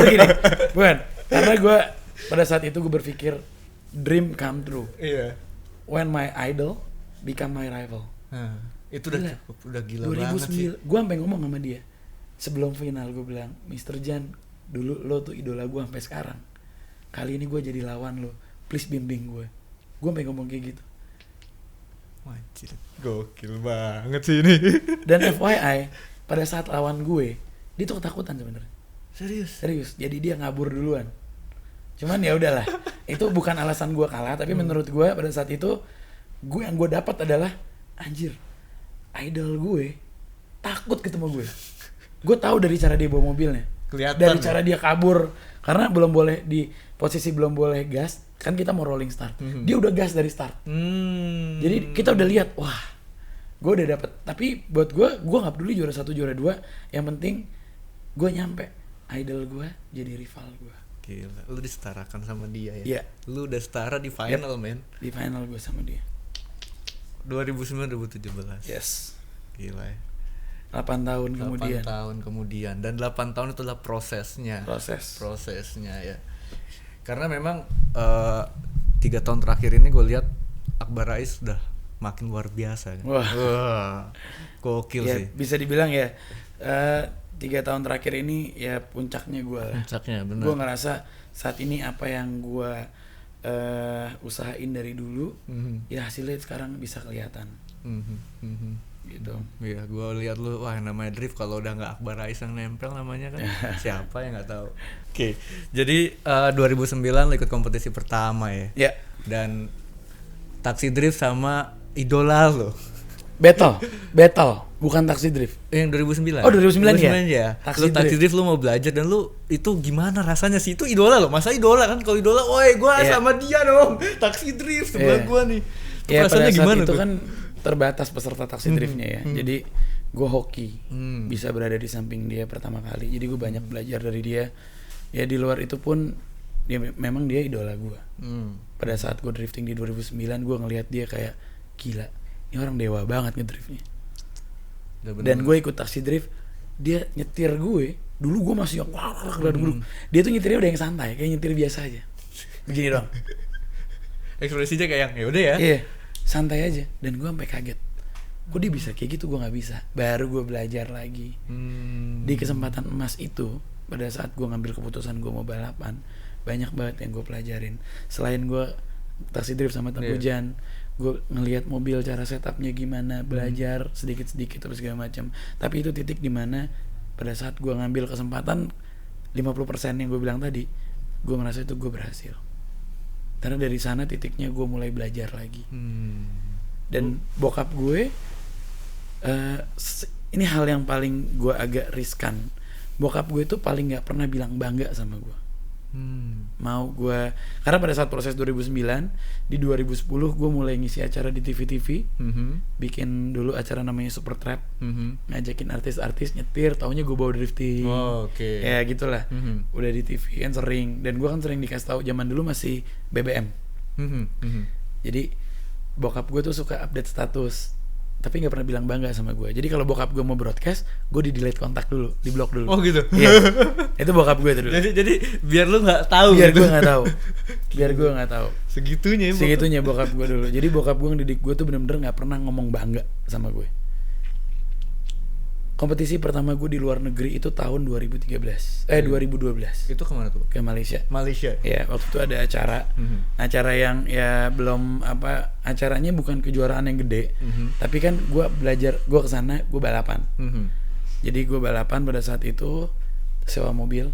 gini, bukan. Karena gue pada saat itu gue berpikir dream come true. Iya. When my idol become my rival. Itu udah gila banget sih. Gue sampai ngomong sama dia sebelum final, gue bilang, Mr. Jan, dulu lo tuh idola gue sampai sekarang. kali ini gue jadi lawan lo, please bimbing gue sampai ngomong kayak gitu. Wajib, gokil banget sih ini. Dan FYI pada saat lawan gue dia tuh ketakutan sebenarnya. Serius, jadi dia ngabur duluan. Cuman ya udahlah, itu bukan alasan gue kalah, tapi menurut gue pada saat itu yang gue dapat adalah anjir, idol gue takut ketemu gue. Gue tahu dari cara dia bawa mobilnya, Kelihatan dari ya? cara dia kabur karena belum boleh di posisi belum boleh gas, kan kita mau rolling start. Dia udah gas dari start. Jadi kita udah lihat, wah, gue udah dapet. Tapi buat gue nggak peduli juara 1 juara 2, yang penting gue nyampe idol gue jadi rival gue. Gila, lu disetarakan sama dia ya? Iya. Lu udah setara di final, men. Di final gue sama dia. 2009-2017. Yes. Gila ya. 8 tahun 8 kemudian. tahun kemudian. Dan 8 tahun itulah prosesnya. Prosesnya ya. Karena memang 3 tahun terakhir ini gue lihat Akbar Rais udah makin luar biasa kan? Wah. Gokil Ya, sih. bisa dibilang ya 3 tahun terakhir ini ya puncaknya gue. Puncaknya benar. Gue ngerasa saat ini apa yang gue usahain dari dulu, ya hasilnya sekarang bisa kelihatan. Gitu. Iya, gue lihat lu, wah namanya drift kalau udah nggak Akbar Rais yang nempel namanya kan siapa yang nggak tahu. Oke, jadi 2009 lu ikut kompetisi pertama ya. Ya. Dan taksi drift sama idola lo. Battle, bukan taksi drift. Yang 2009. Oh, 2009 ya. Taksi Taksi drift lu mau belajar dan lu itu gimana rasanya sih? Itu idola lo. Masa idola kan? Kalau idola, woi gua sama dia dong. Taksi drift sebelah gua nih. Itu Ya pada rasanya saat gimana itu tuh? kan terbatas peserta taksi driftnya ya. Jadi gue hoki bisa berada di samping dia pertama kali. Jadi gue banyak belajar dari dia. Ya di luar itu pun dia memang dia idola gue. Pada saat gue drifting di 2009 gue ngelihat dia kayak gila. Ini orang dewa banget ngedriftnya. Dan gue ikut taksi drift, dia nyetir gue. Dulu gue masih yang dulu. Dia tuh nyetirnya udah yang santai, kayak nyetir biasa aja. Begini doang. Ekspresinya kayak yang ya udah ya. Iya, santai aja. Dan gue sampai kaget. Kok dia bisa kayak gitu, gue nggak bisa. Baru gue belajar lagi. Di kesempatan emas itu, pada saat gue ngambil keputusan gue mau balapan, banyak banget yang gue pelajarin. Selain gue taksi drift sama Tengku Jan, gue ngelihat mobil cara setupnya gimana, belajar sedikit-sedikit terus segala macam. Tapi itu titik dimana pada saat gue ngambil kesempatan 50% yang gue bilang tadi, gue ngerasa itu gue berhasil. Karena dari sana titiknya gue mulai belajar lagi. Dan bokap gue, ini hal yang paling gue agak riskan. Bokap gue tuh paling nggak pernah bilang bangga sama gue. Mau gue, karena pada saat proses 2009, di 2010 gue mulai ngisi acara di TV-TV, bikin dulu acara namanya Super Trap, ngajakin artis-artis nyetir, taunya gue bawa drifting. Ya gitulah. Udah di TV kan sering, dan gue kan sering dikasih tahu zaman dulu masih BBM. Jadi bokap gue tuh suka update status, tapi nggak pernah bilang bangga sama gue. Jadi kalau bokap gue mau broadcast, gue di delete kontak dulu, di blok dulu. Oh gitu. Iya. Itu bokap gue tuh dulu. Jadi biar lu nggak tahu. Biar gitu. gue nggak tahu. Biar gue nggak tahu. Segitunya. Segitunya bokap gue dulu. Jadi bokap gue ngedidik gue tuh bener-bener nggak pernah ngomong bangga sama gue. Kompetisi pertama gue di luar negeri itu tahun 2012. 2012. Itu kemana tuh? Ke Malaysia. Malaysia. Ya, waktu itu ada acara. Acara yang ya belum apa, acaranya bukan kejuaraan yang gede. Tapi kan gue belajar, gue kesana, gue balapan. Jadi gue balapan pada saat itu sewa mobil.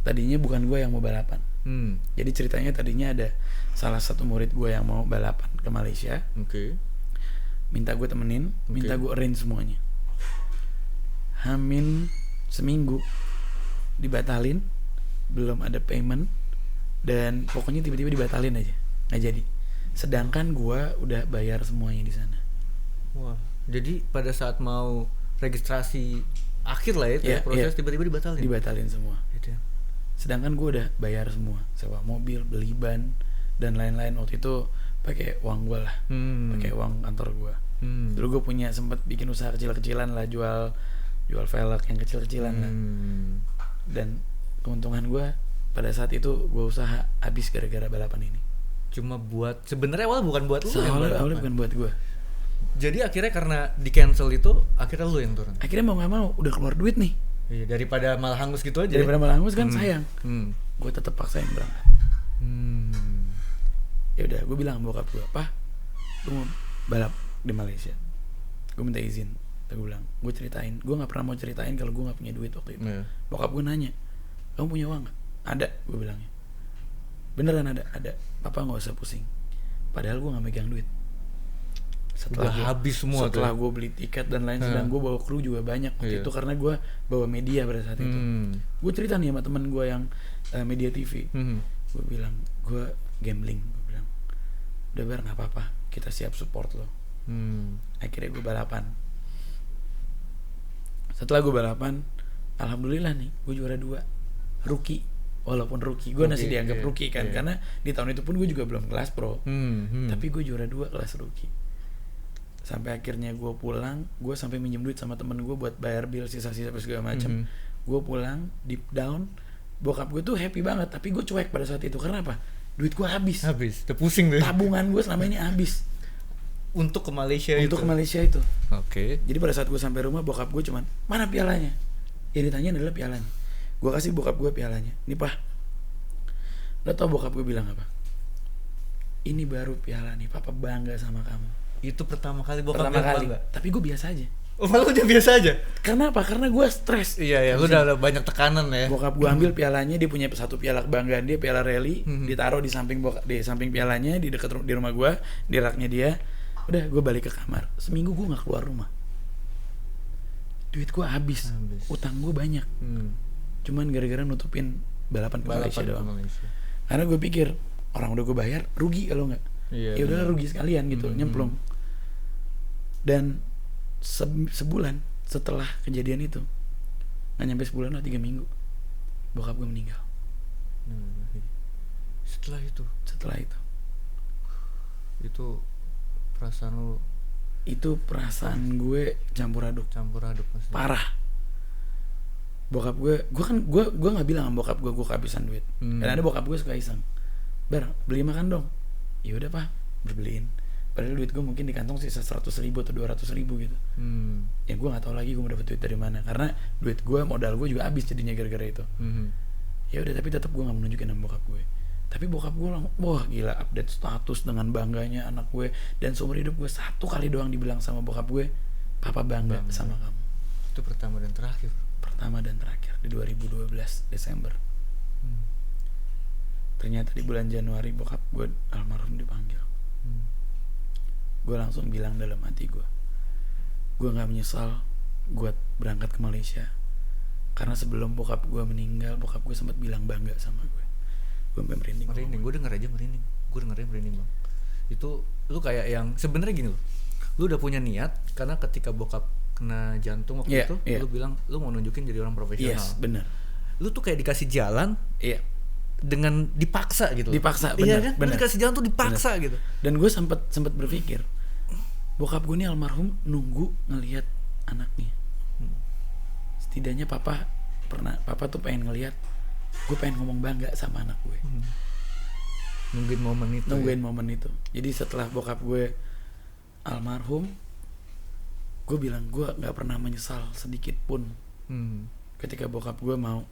Tadinya bukan gue yang mau balapan. Jadi ceritanya tadinya ada salah satu murid gue yang mau balapan ke Malaysia. Minta gue temenin, minta gue arrange semuanya. Hamin seminggu dibatalin, belum ada payment, dan pokoknya tiba-tiba dibatalin aja, nggak jadi. Sedangkan gua udah bayar semuanya di sana. Wah, jadi pada saat mau registrasi akhir lah ya, proses tiba-tiba dibatalin. Dibatalin semua. Sedangkan gua udah bayar semua, sewa mobil, beli ban dan lain-lain. Waktu itu pakai uang gua lah, pakai uang kantor gua. Dulu gua punya sempat bikin usaha kecil-kecilan lah, jual velg yang kecil-kecilan lah. Dan keuntungan gue pada saat itu gue usaha habis gara-gara balapan ini. Cuma buat, sebenarnya awal bukan buat lu yang balapan. Awalnya bukan buat gue. Jadi akhirnya karena di cancel itu, akhirnya lu yang turun. Akhirnya mau nggak mau udah keluar duit nih. Iya, daripada malah hangus gitu aja. Daripada malah hangus kan sayang. Gue tetap paksain berangkat. Ya udah, gue bilang sama bokap gue, "Pah, gue mau balap di Malaysia, gue minta izin." Gue bilang, gue ceritain, gue nggak pernah mau ceritain kalau gue nggak punya duit waktu itu. Bokap gue nanya, "Kamu punya uang nggak?" "Ada," gue bilangnya. "Beneran ada?" "Ada." "Papa nggak usah pusing." Padahal gue nggak megang duit. Udah habis semua. Setelah gue beli tiket dan lain, sedang gue bawa kru juga banyak waktu itu karena gue bawa media pada saat itu. Gue cerita nih sama teman gue yang media TV. Gue bilang, gue gambling. Gue bilang, "Udah Bar, nggak apa-apa, kita siap support lo." Akhirnya gue balapan. Setelah gue balapan, alhamdulillah nih, gue juara 2 rookie. Walaupun rookie, gue masih dianggap rookie kan, karena di tahun itu pun gue juga belum kelas pro. Tapi gue juara 2 kelas rookie. Sampai akhirnya gue pulang, gue sampai minjem duit sama temen gue buat bayar bill sisa-sisa segala macam. Gue pulang deep down, bokap gue tuh happy banget, tapi gue cuek pada saat itu. Karena apa? Duit gue habis, udah pusing deh. tabungan gue selama ini habis Untuk ke Malaysia untuk ke Malaysia itu. Oke. Jadi pada saat gue sampai rumah, bokap gue cuman, "Mana pialanya?" Yang ditanya adalah pialanya. Gue kasih bokap gue pialanya. "Ini Pak." Lo tau bokap gue bilang apa? "Ini baru piala nih, Papa bangga sama kamu." Itu pertama kali bokap Pertama bilang kali. bangga? Tapi gue biasa aja. Oh, malah udah biasa aja? Karena apa? Karena gue stres. Iya, lu udah ada banyak tekanan ya. Bokap gue ambil pialanya, dia punya satu piala kebanggaan dia, piala rally, ditaruh di samping di samping pialanya, di dekat di rumah gue, di raknya dia. Udah, gue balik ke kamar. Seminggu gue nggak keluar rumah. Duit gue habis. Utang gue banyak. Cuman gara-gara nutupin balapan ke Malaysia doang. Karena gue pikir orang udah gue bayar, rugi kalau nggak. Ya udahlah, rugi sekalian gitu, nyemplung. Dan sebulan setelah kejadian itu, nggak nyampe sebulan lah, 3 minggu, bokap gue meninggal. Setelah itu perasaan lu? Itu perasaan gue campur aduk Maksudnya. parah. Bokap gue nggak bilang sama bokap gue kehabisan duit. Dan ada bokap gue suka iseng, "Bar, beli makan dong." Ya udah Pak, berbeliin. Padahal duit gue mungkin di kantong sisa 100.000 atau 200.000 gitu. Ya gue nggak tahu lagi gue mau dapet duit dari mana, karena duit gue, modal gue juga habis jadinya gara-gara itu. Ya udah, tapi tetap gue nggak menunjukin sama bokap gue. Tapi bokap gue langsung, wah gila, update status dengan bangganya anak gue. Dan seumur hidup gue 1 kali doang dibilang sama bokap gue, "Papa bangga sama kamu." Itu pertama dan terakhir Di 2012 Desember. Ternyata di bulan Januari bokap gue almarhum dipanggil. Gue langsung bilang dalam hati gue gak menyesal gue berangkat ke Malaysia, karena sebelum bokap gue meninggal, bokap gue sempat bilang bangga sama gue. Gue sampai merinding. Gue denger aja merinding bang. Itu lu kayak yang sebenarnya gini lu udah punya niat, karena ketika bokap kena jantung waktu itu, lu bilang lu mau nunjukin jadi orang profesional. Yes, benar. Lu tuh kayak dikasih jalan, dengan dipaksa gitu. Dipaksa, benar. Iya kan? Bener. Dikasih jalan tuh dipaksa gitu. Dan gue sempat berpikir, bokap gue ini almarhum nunggu ngelihat anaknya. Setidaknya papa tuh pengen ngelihat gue pengen ngomong bangga sama anak gue. Nungguin momen itu. Jadi setelah bokap gue almarhum, gue bilang gue nggak pernah menyesal sedikit pun. Ketika bokap gue mau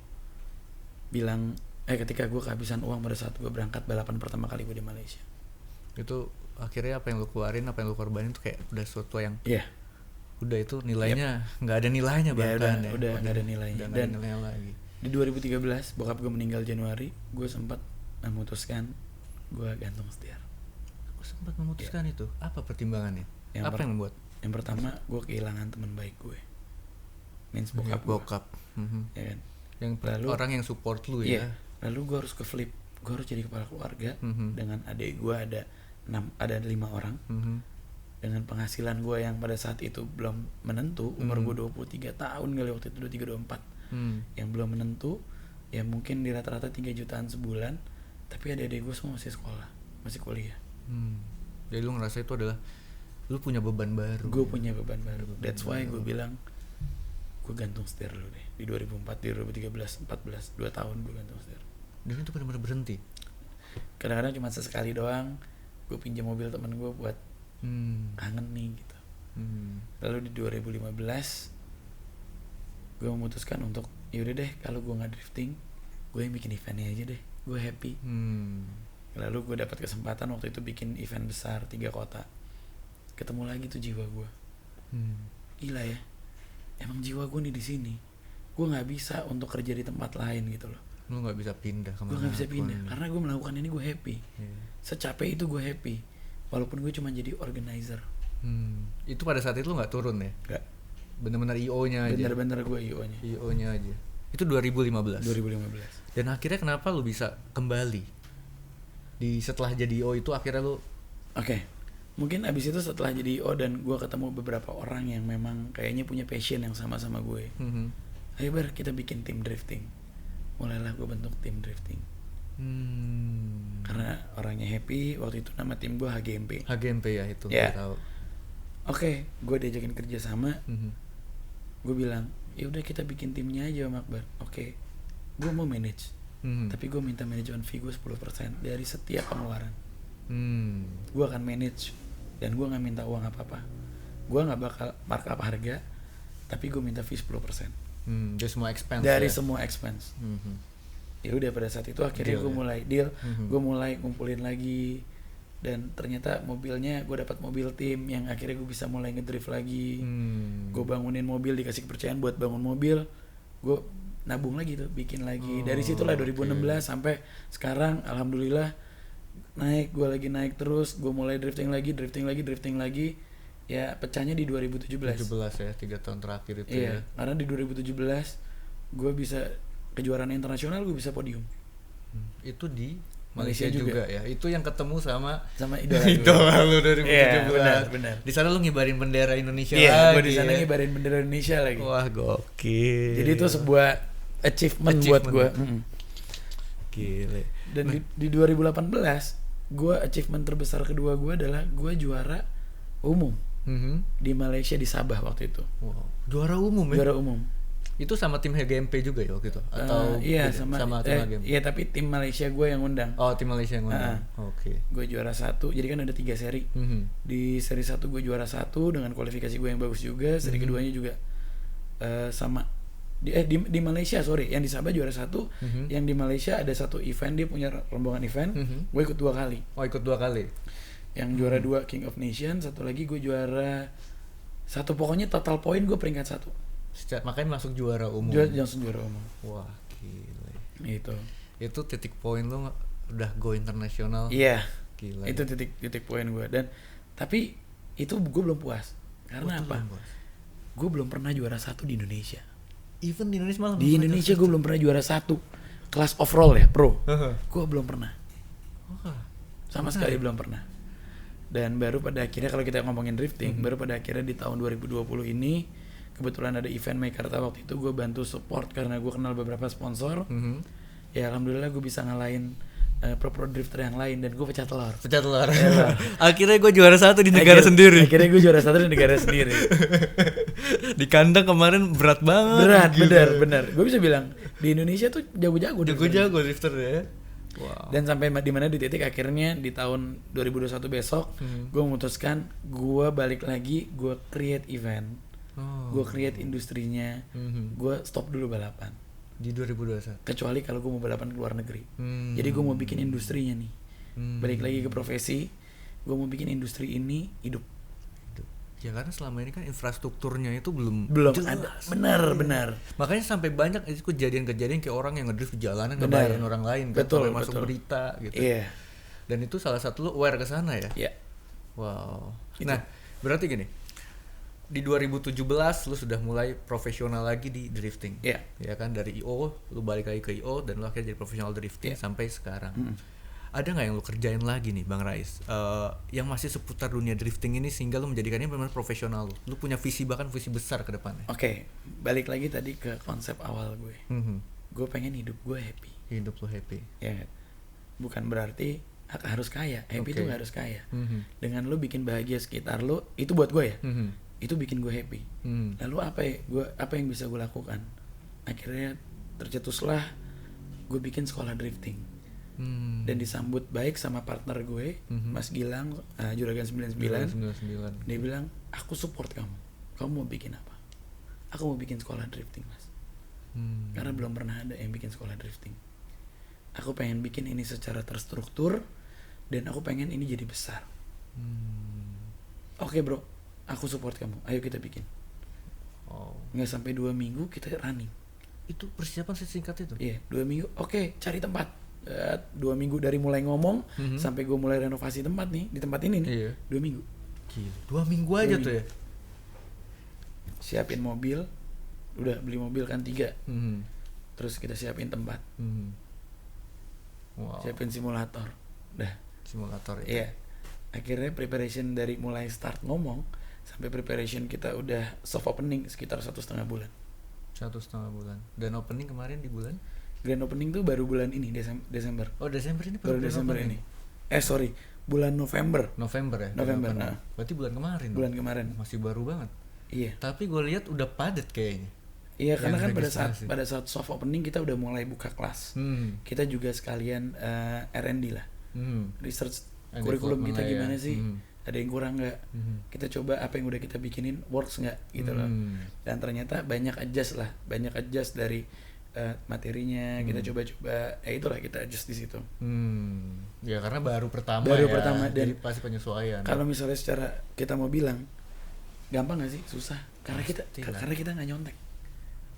bilang, ketika gue kehabisan uang pada saat gue berangkat balapan pertama kali gue di Malaysia. Itu akhirnya apa yang lu keluarin, apa yang lu korbanin tuh kayak udah sesuatu yang udah itu nilainya nggak ada nilainya bahkan udah nggak ada nilainya. Dan nilainya lagi. Di 2013 bokap gue meninggal Januari, gue sempat memutuskan gue gantung setir. Sempat memutuskan itu apa pertimbangannya? Apa yang membuat? Yang pertama, gue kehilangan teman baik gue, means bokap. Ya kan? Yang orang yang support lu ya. Lalu gue harus ke flip, gue harus jadi kepala keluarga. Dengan adik gue ada 5 orang. Dengan penghasilan gue yang pada saat itu belum menentu, umur gue 23 tahun kali waktu itu, 23-24, yang belum menentu, ya mungkin di rata-rata 3 jutaan sebulan. Tapi adik-adik gue semua masih sekolah, masih kuliah. Jadi lu ngerasa itu adalah lu punya beban baru. Gue punya beban baru. That's why gue bilang gue gantung setir dulu deh. Di 2004, di 2013, 14, 2 tahun gue gantung setir. Dan itu benar-benar berhenti. Kadang-kadang cuma sesekali doang gue pinjam mobil teman gue buat kangen nih gitu. Lalu di 2015 gue memutuskan untuk yaudah deh, kalau gue nggak drifting, gue yang bikin eventnya aja deh. gue happy. Lalu gue dapat kesempatan waktu itu bikin event besar 3 kota, ketemu lagi tuh jiwa gue. Gila ya, emang jiwa gue nih di sini. Gue nggak bisa untuk kerja di tempat lain gitu loh. Lu nggak bisa pindah kemana? Gue nggak bisa pindah karena gue melakukan ini gue happy. Secapek itu gue happy, walaupun gue cuma jadi organizer. Itu pada saat itu lu nggak turun ya? Nggak. Bener-bener IO-nya aja. Bener-bener gue IO-nya aja. Itu 2015. 2015. Dan akhirnya kenapa lu bisa kembali? Setelah jadi IO itu akhirnya lu Oke. Mungkin abis itu setelah jadi IO dan gue ketemu beberapa orang yang memang kayaknya punya passion yang sama-sama gue. Ayo Bar, kita bikin tim drifting. Mulailah gue bentuk tim drifting. Karena orangnya happy, waktu itu nama tim gue HGMP. HGMP ya itu, Ya. gue tahu. Oke, gue diajakin kerja sama. Gue bilang, ya udah kita bikin timnya aja Om Akbar. Oke, gue mau manage. Tapi gue minta manajemen fee gue 10% dari setiap pengeluaran. Gue akan manage dan gue nggak minta uang apa-apa. Gue nggak bakal markup harga, tapi gue minta fee 10%. Dari semua expense. Dari ya? semua expense. Ya udah pada saat itu akhirnya Deal, gue ya? mulai deal, gue mulai ngumpulin lagi. Dan ternyata mobilnya gue dapat mobil tim yang akhirnya gue bisa mulai ngedrift lagi. Gue bangunin mobil, dikasih kepercayaan buat bangun mobil, gue nabung lagi tuh, bikin lagi. Dari situlah 2016 sampai sekarang alhamdulillah naik, gue lagi naik terus. Gue mulai drifting lagi. Ya pecahnya di 2017. 17 ya, 3 tahun terakhir itu Iya, ya. karena di 2017 gue bisa kejuaraan internasional, gue bisa podium. Itu di Malaysia juga ya. Itu yang ketemu sama idola idola lu 2017. Iya, benar. Di sana lu ngibarin bendera Indonesia Iya, lagi. gue di sana ya? ngibarin bendera Indonesia lagi. Wah, gokil. Jadi itu sebuah achievement buat gue. Gile. Dan di 2018 gue achievement terbesar kedua gue adalah gue juara umum di Malaysia di Sabah waktu itu. Wow. Juara umum ya? Juara umum. Itu sama tim HGMP juga ya waktu itu? Atau iya beda? sama tim HGMP? iya tapi tim Malaysia gue yang undang. Oh, tim Malaysia yang ngundang. Oke. Gue juara 1, jadi kan ada 3 seri. Di seri 1 gue juara 1 dengan kualifikasi gue yang bagus juga. Seri keduanya juga sama. Di Malaysia yang di Sabah juara 1. Yang di Malaysia ada 1 event, dia punya rombongan event. Gue ikut 2 kali. Oh, ikut 2 kali. Yang juara 2 King of Nations, 1 lagi gue juara 1, pokoknya total poin gue peringkat 1. Makanya masuk juara umum. Langsung juara umum. Wah, gila. Itu titik poin lu udah go internasional. iya. Gila. Itu titik poin gue. Dan tapi itu gue belum puas. Karena apa? Gue belum pernah juara 1 di Indonesia. Even di Indonesia malah Di Indonesia gue belum pernah juara 1 kelas overall ya, pro. Gue belum pernah. Sama sekali belum pernah. Dan baru pada akhirnya kalau kita ngomongin drifting, baru pada akhirnya di tahun 2020 ini kebetulan ada event Mekarta waktu itu, gue bantu support karena gue kenal beberapa sponsor. Ya alhamdulillah gue bisa ngalahin pro drifter yang lain dan gue pecah telur. Akhirnya gue juara 1 di negara sendiri. Akhirnya gue juara 1 di negara sendiri. Di kandang kemarin berat banget. Bener. Gue bisa bilang di Indonesia tuh jago-jago drifter ya. Wow. Dan sampai di mana di titik akhirnya di tahun 2021 besok gue memutuskan gue balik lagi, gue create event, gue create industrinya, gue stop dulu balapan di 2021. kecuali kalau gue mau balapan ke luar negeri. Jadi gue mau bikin industrinya nih, balik lagi ke profesi, gue mau bikin industri ini hidup. Ya karena selama ini kan infrastrukturnya itu belum ada. Benar. Makanya sampai banyak itu kejadian-kejadian kayak orang yang ngedrift di jalanan ngebayarin orang lain kan, sampai masuk berita gitu. Iya. Dan itu salah satu lu aware ke sana ya? Iya. Wow. Nah, berarti gini. Di 2017 lu sudah mulai profesional lagi di drifting. Iya. Ya kan, dari IO lu balik lagi ke IO dan lu akhirnya jadi profesional drifting sampai sekarang. Ada nggak yang lu kerjain lagi nih Bang Rais yang masih seputar dunia drifting ini sehingga lu menjadikannya benar-benar profesional lu punya visi, bahkan visi besar ke depannya? Oke, balik lagi tadi ke konsep awal gue. Gue pengen hidup gue happy. Hidup lu happy. Ya, bukan berarti harus kaya. Happy itu gak harus kaya. Dengan lu bikin bahagia sekitar lu, itu buat gue ya. Itu bikin gue happy. Lalu apa yang bisa gue lakukan? Akhirnya tercetuslah gue bikin sekolah drifting. Dan disambut baik sama partner gue, Mas Gilang, Juragan 99. Dia bilang, aku support kamu. Kamu mau bikin apa? Aku mau bikin sekolah drifting, Mas. Karena belum pernah ada yang bikin sekolah drifting. Aku pengen bikin ini secara terstruktur dan aku pengen ini jadi besar. Oke bro, aku support kamu. Ayo kita bikin. Nggak sampai 2 minggu kita running. Itu persiapan sesingkat itu? Iya, 2 minggu. Oke, cari tempat. 2 minggu dari mulai ngomong sampai gue mulai renovasi tempat nih, di tempat ini nih. Iya. 2 minggu. Gila, 2 minggu aja 2 tuh ya? Siapin mobil, udah beli mobil kan 3. Terus kita siapin tempat, Wow. siapin simulator, dah. Simulator itu. Iya. Akhirnya preparation dari mulai start ngomong sampai preparation kita udah soft opening sekitar 1,5 bulan. 1,5 bulan. Dan opening kemarin di bulan? Grand opening tuh baru bulan ini Desember. Oh, Desember ini Baru Desember ini. Sorry, bulan November. November ya? November, Bulan nah. Berarti bulan kemarin dong? Bulan kemarin. Masih baru banget. Iya. Tapi gue lihat udah padat kayaknya. Iya, karena Yang kan registrasi. pada saat soft opening kita udah mulai buka kelas. Kita juga sekalian R&D lah. Research And kurikulum development kita lah ya. gimana sih? Ada yang kurang nggak? Kita coba apa yang udah kita bikinin works nggak gitu loh. Dan ternyata banyak adjust dari materinya. Kita coba-coba, itulah kita adjust di situ. Ya karena baru pertama Baru ya. pertama, dan jadi pasti penyesuaian. Kalau misalnya secara kita mau bilang gampang nggak sih? Susah. Karena kita nggak nyontek.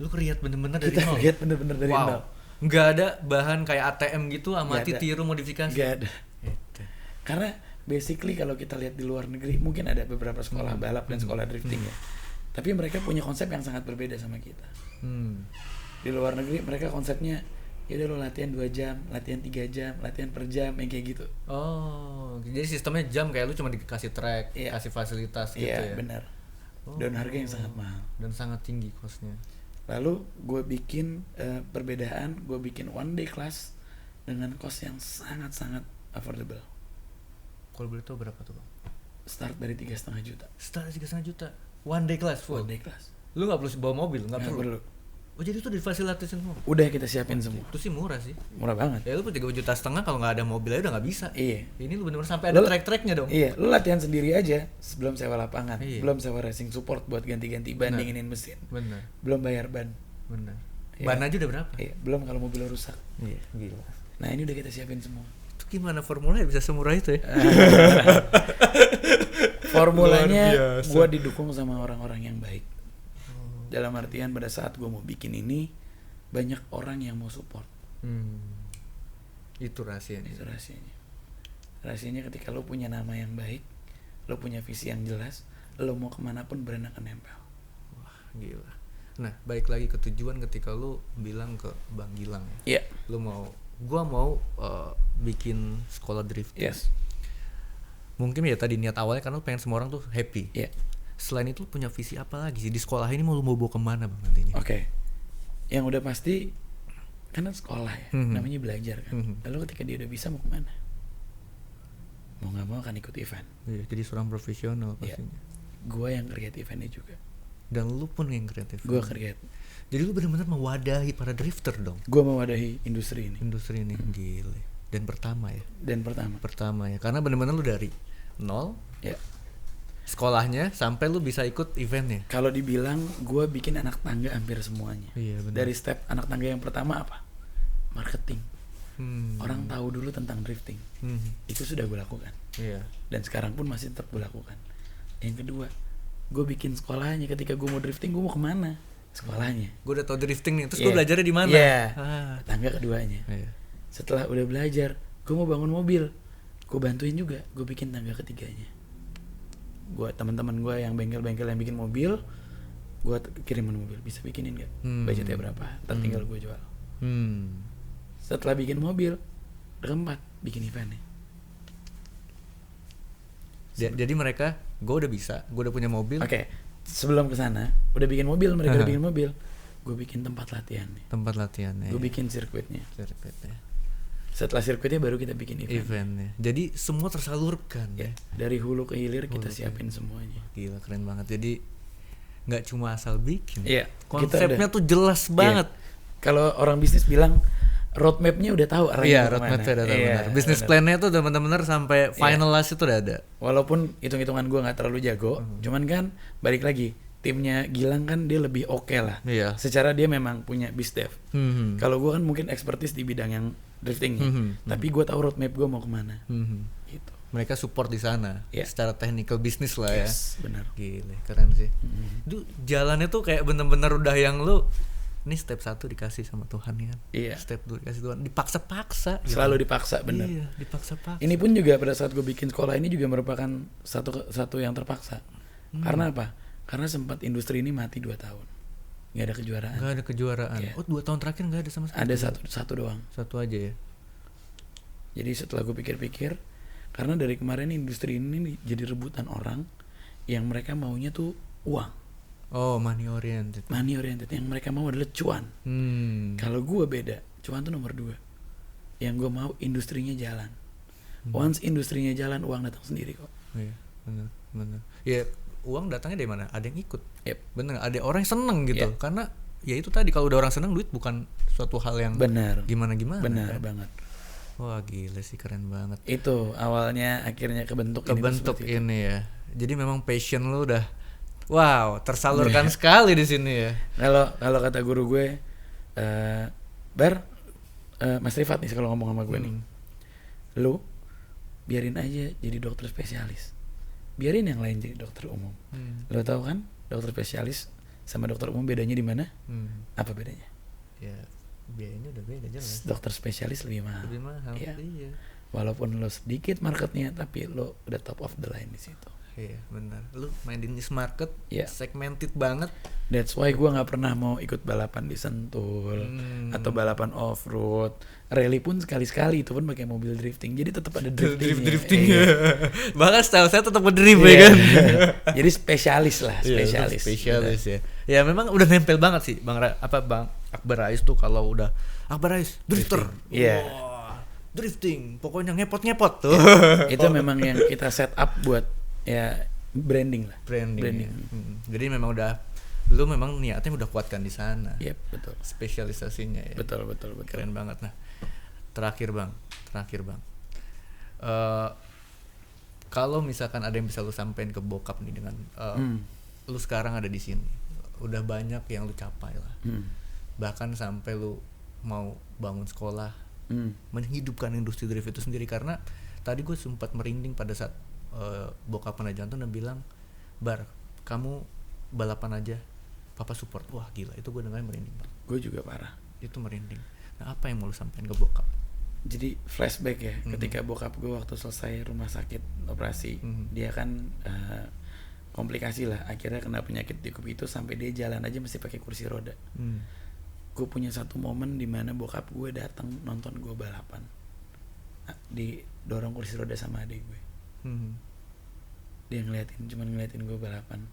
Lu lihat bener-bener dari Kita nol. lihat bener-bener dari nol. Nggak ada bahan kayak ATM gitu amati Nggak ada. tiru modifikasi. Nggak ada. Gitu. Karena basically kalau kita lihat di luar negeri mungkin ada beberapa sekolah balap dan sekolah drifting ya. Tapi mereka punya konsep yang sangat berbeda sama kita. Di luar negeri mereka konsepnya ya udah lo latihan 2 jam, latihan 3 jam, latihan per jam yang kayak gitu. Oh, jadi sistemnya jam kayak lu cuma dikasih track, Iya. kasih fasilitas gitu Iya, ya. benar. Oh. Dan harga yang sangat mahal. Dan sangat tinggi costnya. Lalu gue bikin perbedaan, gue bikin one day class dengan cost yang sangat-sangat affordable. Kalau boleh tahu berapa tuh, Bang? Start dari 3,5 juta. Start 3,5 juta. One day class full. One day class. Lu nggak perlu bawa mobil, nggak Nggak perlu. perlu. Oh jadi itu difasilitasin semua. Udah kita siapin semua. Itu sih murah sih. Murah banget. Ya lu 3,5 juta kalau nggak ada mobil aja udah nggak bisa. Iya. Ini lu bener-bener sampai ada Lu- track-tracknya dong. Iya, lu latihan sendiri aja sebelum sewa lapangan, Iya. belum sewa racing support buat ganti-ganti ban, Benar. dinginin mesin, Bener, belum bayar ban. bener. Iya. Ban aja udah berapa? Iya, belum kalau mobil rusak. Iya, gila. Nah ini udah kita siapin semua. Itu gimana formulanya bisa semurah itu ya? Formulanya Luar biasa. gue didukung sama orang-orang yang baik. Dalam artian pada saat gue mau bikin ini banyak orang yang mau support. Itu rahasianya. Itu rahasianya. Rahasianya ketika lo punya nama yang baik, lo punya visi yang jelas, lo mau kemanapun brand akan nempel. Wah, gila. Nah, balik lagi ke tujuan ketika lu bilang ke Bang Gilang ya. Iya. Gua mau bikin sekolah drifting. Yes. Mungkin ya tadi niat awalnya karena lu pengen semua orang tuh happy. Iya. Selain itu lu punya visi apa lagi sih di sekolah ini, mau lu mau bawa kemana Bang nantinya? Oke. Yang udah pasti karena sekolah ya, namanya belajar kan. Lalu ketika dia udah bisa mau kemana? Mau nggak mau akan ikut event. Iya, jadi seorang profesional Iya. pastinya. Gue yang create eventnya juga. Dan lu pun yang kreatif. Gue create. Jadi lu benar-benar mewadahi para drifter dong. Gue mewadahi industri ini. Industri ini gile. Dan pertama ya. Dan pertama. Ya, karena benar-benar lu dari nol Ya. sekolahnya sampai lu bisa ikut eventnya. Kalau dibilang gue bikin anak tangga hampir semuanya. Iya, benar. Dari step anak tangga yang pertama apa? Marketing. Orang tahu dulu tentang drifting. Itu sudah gue lakukan. Iya. Dan sekarang pun masih tetap gue lakukan. Yang kedua, gue bikin sekolahnya. Ketika gue mau drifting, gue mau kemana? Sekolahnya. Gue udah tau drifting nih, terus Iya. gue belajarnya di mana? Iya. Ah. Tangga keduanya. Iya. Setelah udah belajar, gue mau bangun mobil. Gue bantuin juga. Gue bikin tangga ketiganya. Gue teman-teman gue yang bengkel-bengkel yang bikin mobil, gue kirimin mobil. Bisa bikinin nggak? Budgetnya berapa? Ntar tinggal gue jual. Setelah bikin mobil, keempat bikin eventnya. Jadi mereka, gue udah bisa, gue udah punya mobil. Oke, sebelum kesana, udah bikin mobil, mereka udah bikin mobil. Gue bikin tempat latihannya. Tempat latihannya. Gue bikin sirkuitnya. Sirkuitnya. Setelah sirkuitnya baru kita bikin Eventnya. Jadi semua tersalurkan ya. Dari hulu ke hilir kita siapin semuanya. Gila, keren banget. Jadi nggak cuma asal bikin. Iya. Konsepnya tuh jelas banget. Kalau orang bisnis bilang roadmap-nya udah tahu arahnya Iya, mau roadmap-nya kemana. udah tahu Iya, benar. Bisnis benar. plan-nya tuh udah benar-benar sampai final last itu udah ada. Walaupun hitung-hitungan gue nggak terlalu jago, cuman kan balik lagi timnya Gilang kan dia lebih oke lah. Iya. Secara dia memang punya biz dev. Kalau gue kan mungkin expertise di bidang yang driftingnya, tapi gue tahu roadmap gue mau kemana. Gitu. Mereka support di sana secara technical bisnis lah ya. Yes, benar. Gile, keren sih. Itu jalannya tuh kayak bener-bener udah yang lu ini step 1 dikasih sama Tuhan ya kan. Iya. Step 2 dikasih Tuhan, dipaksa-paksa gitu. Selalu dipaksa, benar. Iya, dipaksa-paksa. Ini pun juga pada saat gue bikin sekolah ini juga merupakan satu yang terpaksa. Karena apa? Karena sempat industri ini mati 2 tahun. Nggak ada kejuaraan. Nggak ada kejuaraan. Iya. Oh 2 tahun terakhir nggak ada sama sekali. Ada satu doang. Satu aja ya. Jadi setelah gue pikir-pikir, karena dari kemarin industri ini jadi rebutan orang yang mereka maunya tuh uang. Oh, money oriented. Money oriented. Yang mereka mau adalah cuan. Kalau gue beda, cuan tuh nomor 2. Yang gue mau industrinya jalan. Once industrinya jalan, uang datang sendiri kok. Iya, benar. Ya, uang datangnya dari mana? Ada yang ikut. Yep. Bener, ada orang yang seneng gitu. Yep. Karena ya itu tadi, kalau udah orang seneng, duit bukan suatu hal yang Benar. gimana-gimana. Benar kan? banget. Wah gila sih, keren banget. Itu awalnya akhirnya kebentuk ini ya. Jadi memang passion lu udah wow, tersalurkan sekali di sini ya. Kalau kata guru gue, Mas Rifat nih kalau ngomong sama gue nih, lu biarin aja jadi dokter spesialis, biarin yang lain jadi dokter umum. Lo tahu kan dokter spesialis sama dokter umum bedanya di mana? Apa bedanya? Ya biayanya udah beda jelas. Dokter spesialis lebih mahal. Lebih mahal. Iya. Iya. Walaupun lo sedikit marketnya, tapi lo udah top of the line di situ. Iya benar. Lu main di niche market, segmented banget. That's why gue nggak pernah mau ikut balapan di Sentul atau balapan off road. Rally pun sekali-sekali, itu pun pakai mobil drifting. Jadi tetap ada drifting. Bahkan style saya tetap ngedrift ya kan. Jadi spesialis lah, spesialis. Ya. Ya memang udah nempel banget sih Bang Akbar Rais tuh, kalau udah Akbar Rais drifter. Iya. Drifting, pokoknya ngepot-ngepot tuh. Itu memang yang kita set up buat ya branding lah. Branding. Ya. Jadi memang lu memang niatnya udah kuatkan di sana. Yep, betul. Spesialisasinya ya. Betul. Keren banget. Nah, terakhir bang. Kalau misalkan ada yang bisa lu sampein ke bokap nih dengan lu sekarang ada di sini, udah banyak yang lu capai lah. Bahkan sampai lu mau bangun sekolah, menghidupkan industri drift itu sendiri. Karena tadi gue sempat merinding pada saat bokap Najanto dan bilang, Bar, kamu balapan aja, papa support. Wah gila, itu gue dengarnya merinding. Gue juga parah. Itu merinding. Nah apa yang mau lu sampein ke bokap? Jadi flashback ya, ketika bokap gue waktu selesai rumah sakit operasi, dia kan komplikasi lah, akhirnya kena penyakit di kuku itu sampai dia jalan aja mesti pakai kursi roda. Gue punya satu momen di mana bokap gue datang nonton gue balapan, didorong kursi roda sama adik gue. Dia cuman ngeliatin gue balapan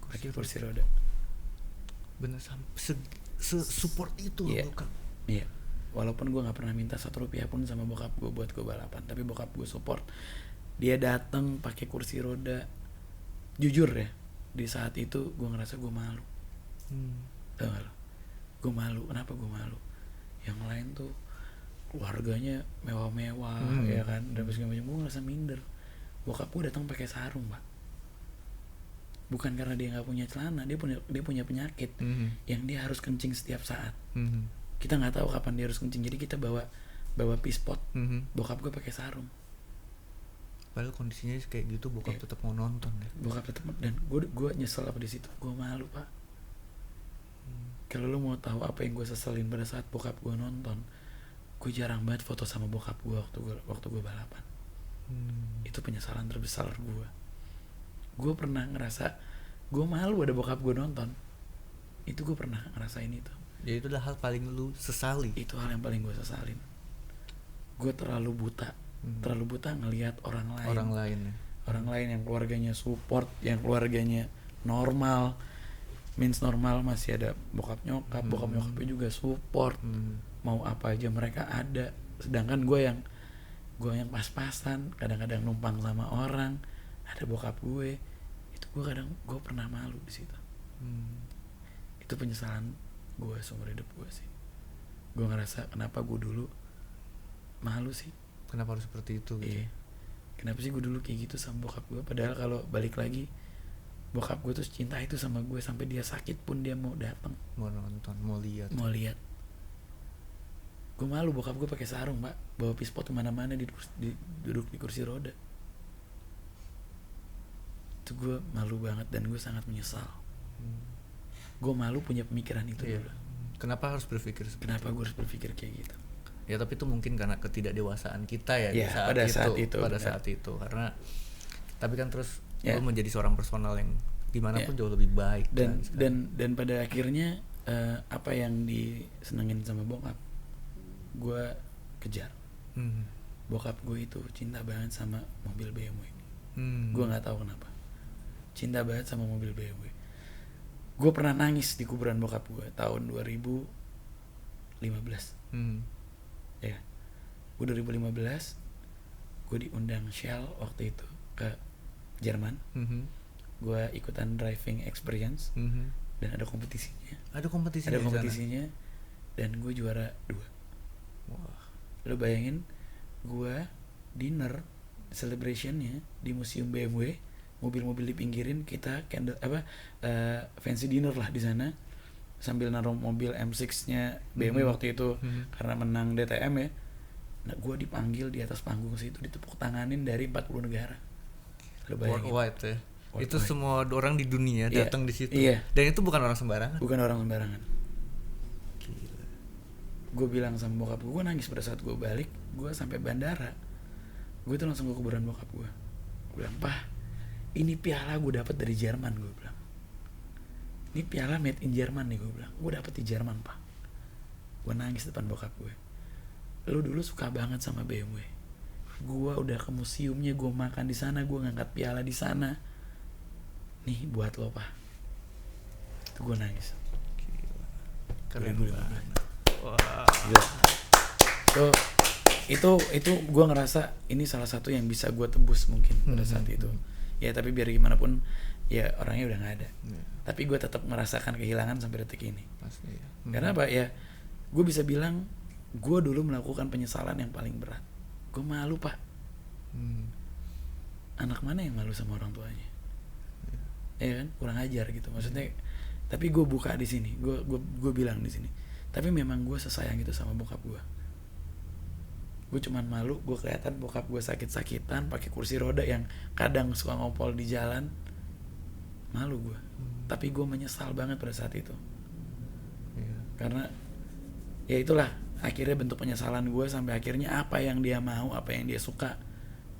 pakai kursi roda. Bener, support itu loh kan. Iya. Walaupun gue nggak pernah minta 1 rupiah pun sama bokap gue buat gue balapan, tapi bokap gue support. Dia datang pakai kursi roda. Jujur ya, di saat itu gue ngerasa gue malu. Tahu gak lo? Gue malu. Kenapa gue malu? Yang lain tuh keluarganya mewah-mewah, ya kan, dan segala macam. Gue ngerasa minder. Bokap gue datang pakai sarung, Pak. Bukan karena dia nggak punya celana, dia punya penyakit yang dia harus kencing setiap saat. Kita nggak tahu kapan dia harus kencing, jadi kita bawa pispot. Bokap gue pakai sarung. Padahal kondisinya kayak gitu, bokap tetap mau nonton ya. Bokap tetap, dan gue nyesel apa di situ. Gue malu, Pak. Kalau lo mau tahu apa yang gue seselin pada saat bokap gue nonton, gue jarang banget foto sama bokap gue waktu gue balapan. Itu penyesalan terbesar gue. Gue pernah ngerasa gue malu ada bokap gue nonton. Itu gue pernah ngerasain itu. Ya itu adalah hal paling lu sesali. Itu hal yang paling gue sesalin. Gue terlalu buta ngelihat orang lain yang keluarganya support, yang keluarganya normal, masih ada bokap nyokapnya juga support, mau apa aja mereka ada. Sedangkan gue yang pas-pasan, kadang-kadang numpang sama orang, ada bokap gue, itu gue pernah malu di situ. Itu penyesalan gue seumur hidup gue sih. Gue ngerasa kenapa gue dulu malu sih. Kenapa harus seperti itu gitu? Iya. Kenapa sih gue dulu kayak gitu sama bokap gue? Padahal kalau balik lagi, bokap gue tuh cinta itu sama gue, sampai dia sakit pun dia mau datang, mau nonton, mau lihat. Gue malu bokap gue pakai sarung, Pak, bawa pispot kemana-mana duduk di kursi roda. Itu gue malu banget dan gue sangat menyesal. Gue malu punya pemikiran itu dulu. Kenapa harus berpikir seperti Kenapa gue harus berpikir kayak gitu? Ya tapi itu mungkin karena ketidakdewasaan kita ya, di pada saat itu. Karena tapi kan terus Ya. lu menjadi seorang personal yang gimana pun jauh lebih baik dan pada akhirnya apa yang disenengin sama bokap gue kejar. Bokap gue itu cinta banget sama mobil BMW. Gue nggak tahu kenapa cinta banget sama mobil BMW. Gue pernah nangis di kuburan bokap gue tahun 2015. Ya, gue 2015 gue diundang Shell waktu itu ke Jerman. Gue ikutan driving experience dan ada kompetisinya. Ada kompetisinya dan gue juara 2. Wah. Lo bayangin gue dinner celebrationnya di museum BMW, mobil-mobil dipinggirin, kita fancy dinner lah di sana sambil naruh mobil M6-nya BMW waktu itu karena menang DTM ya. Nah, gue dipanggil di atas panggung situ, ditepuk tanganin dari 40 negara. Lo bayangin. Worldwide ya. Worldwide. Itu semua orang di dunia datang di situ. Iya. Dan itu bukan orang sembarangan. Bukan orang sembarangan. Gila. Gue bilang sama bokap gue nangis pada saat gue balik. Gue sampai bandara, gue tuh langsung ke kuburan bokap gue. Gue bilang, "Pah, ini piala gue dapat dari Jerman," gue bilang. "Ini piala made in Jerman nih," gue bilang. "Gue dapet di Jerman, Pak." Gue nangis depan bokap gue. "Lu dulu suka banget sama BMW. Gue udah ke museumnya, gue makan di sana, gue ngangkat piala di sana. Nih buat lo, Pak." Itu gue nangis. Keren banget. Wah. Itu gue ngerasa ini salah satu yang bisa gue tebus mungkin pada saat itu. Ya tapi biar gimana pun ya orangnya udah nggak ada. Tapi gue tetap merasakan kehilangan sampai detik ini. Pasti ya. Karena apa ya? Gue bisa bilang gue dulu melakukan penyesalan yang paling berat. Gue malu, Pak. Anak mana yang malu sama orang tuanya? Ya kan, kurang ajar gitu. Maksudnya, tapi gue buka di sini. Gue bilang di sini. Tapi memang gue sesayang itu sama bokap gue. Gue cuman malu, gue kelihatan bokap gue sakit-sakitan pakai kursi roda yang kadang suka ngopol di jalan. Malu gue. Tapi gue menyesal banget pada saat itu. Karena ya itulah akhirnya bentuk penyesalan gue sampai akhirnya apa yang dia mau, apa yang dia suka,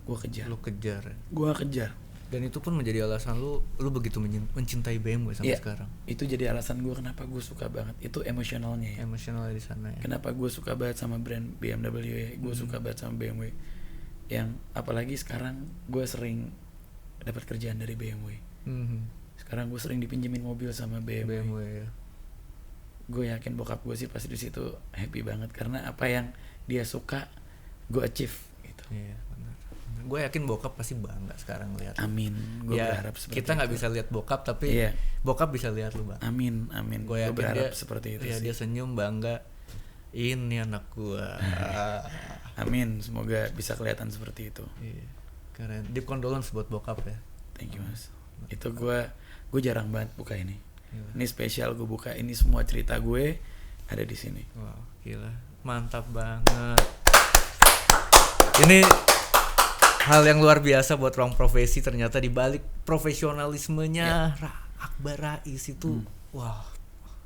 gue kejar. Lu kejar. Gue kejar. Dan itu pun menjadi alasan lu begitu mencintai BMW sampai sekarang. Itu jadi alasan gue kenapa gue suka banget. Itu emosionalnya ya. Emosionalnya di sana ya. Kenapa gue suka banget sama brand BMW ya. Gue suka banget sama BMW. Yang apalagi sekarang gue sering dapat kerjaan dari BMW. Sekarang gue sering dipinjemin mobil sama BMW ya. Gue yakin bokap gue sih pasti di situ happy banget karena apa yang dia suka gue achieve gitu. Iya benar. Gue yakin bokap pasti bangga sekarang lihat. Amin. Gue ya, berharap seperti kita nggak bisa lihat bokap tapi bokap bisa lihat lu, Bang. Amin. Gue berharap dia, seperti itu ya, sih. dia senyum bangga. Ini anak gue. Amin. Semoga bisa kelihatan seperti itu. Iya. Keren. Deep condolence buat bokap ya. Thank you, Mas. Itu gue jarang banget buka ini. Ini spesial gue buka, ini semua cerita gue ada di sini. Wow, gila. Mantap banget. Ini hal yang luar biasa buat ruang profesi, ternyata di balik profesionalismenya Akbar Rais itu wah,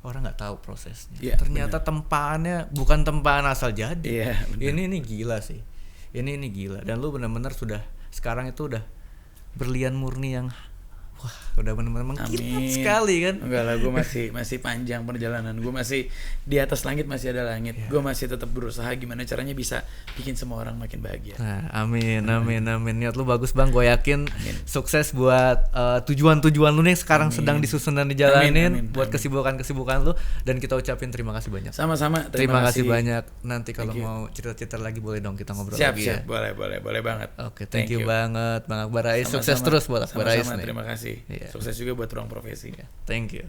orang nggak tahu prosesnya. Ternyata tempaannya bukan tempaan asal jadi. Ini gila sih. Ini gila dan lu benar-benar sudah sekarang itu udah berlian murni yang wah, udah benar-benar mengkilat sekali kan. Enggak lah, gue masih panjang perjalanan. Gue masih di atas langit, masih ada langit. Gue masih tetap berusaha gimana caranya bisa bikin semua orang makin bahagia. Nah, amin. Niat lu bagus, Bang. Gue yakin sukses buat tujuan-tujuan lu nih sekarang sedang disusun dan dijalanin. Buat kesibukan-kesibukan lu dan kita ucapin terima kasih banyak. Sama-sama. Terima kasih banyak. Nanti kalau mau cerita-cerita lagi boleh dong kita ngobrol lagi ya. Siap, boleh banget. Oke, thank you banget Bang Akbar Rais. Sukses terus buat Akbar Rais nih. Terima kasih. Sukses juga buat ruang profesi. Thank you.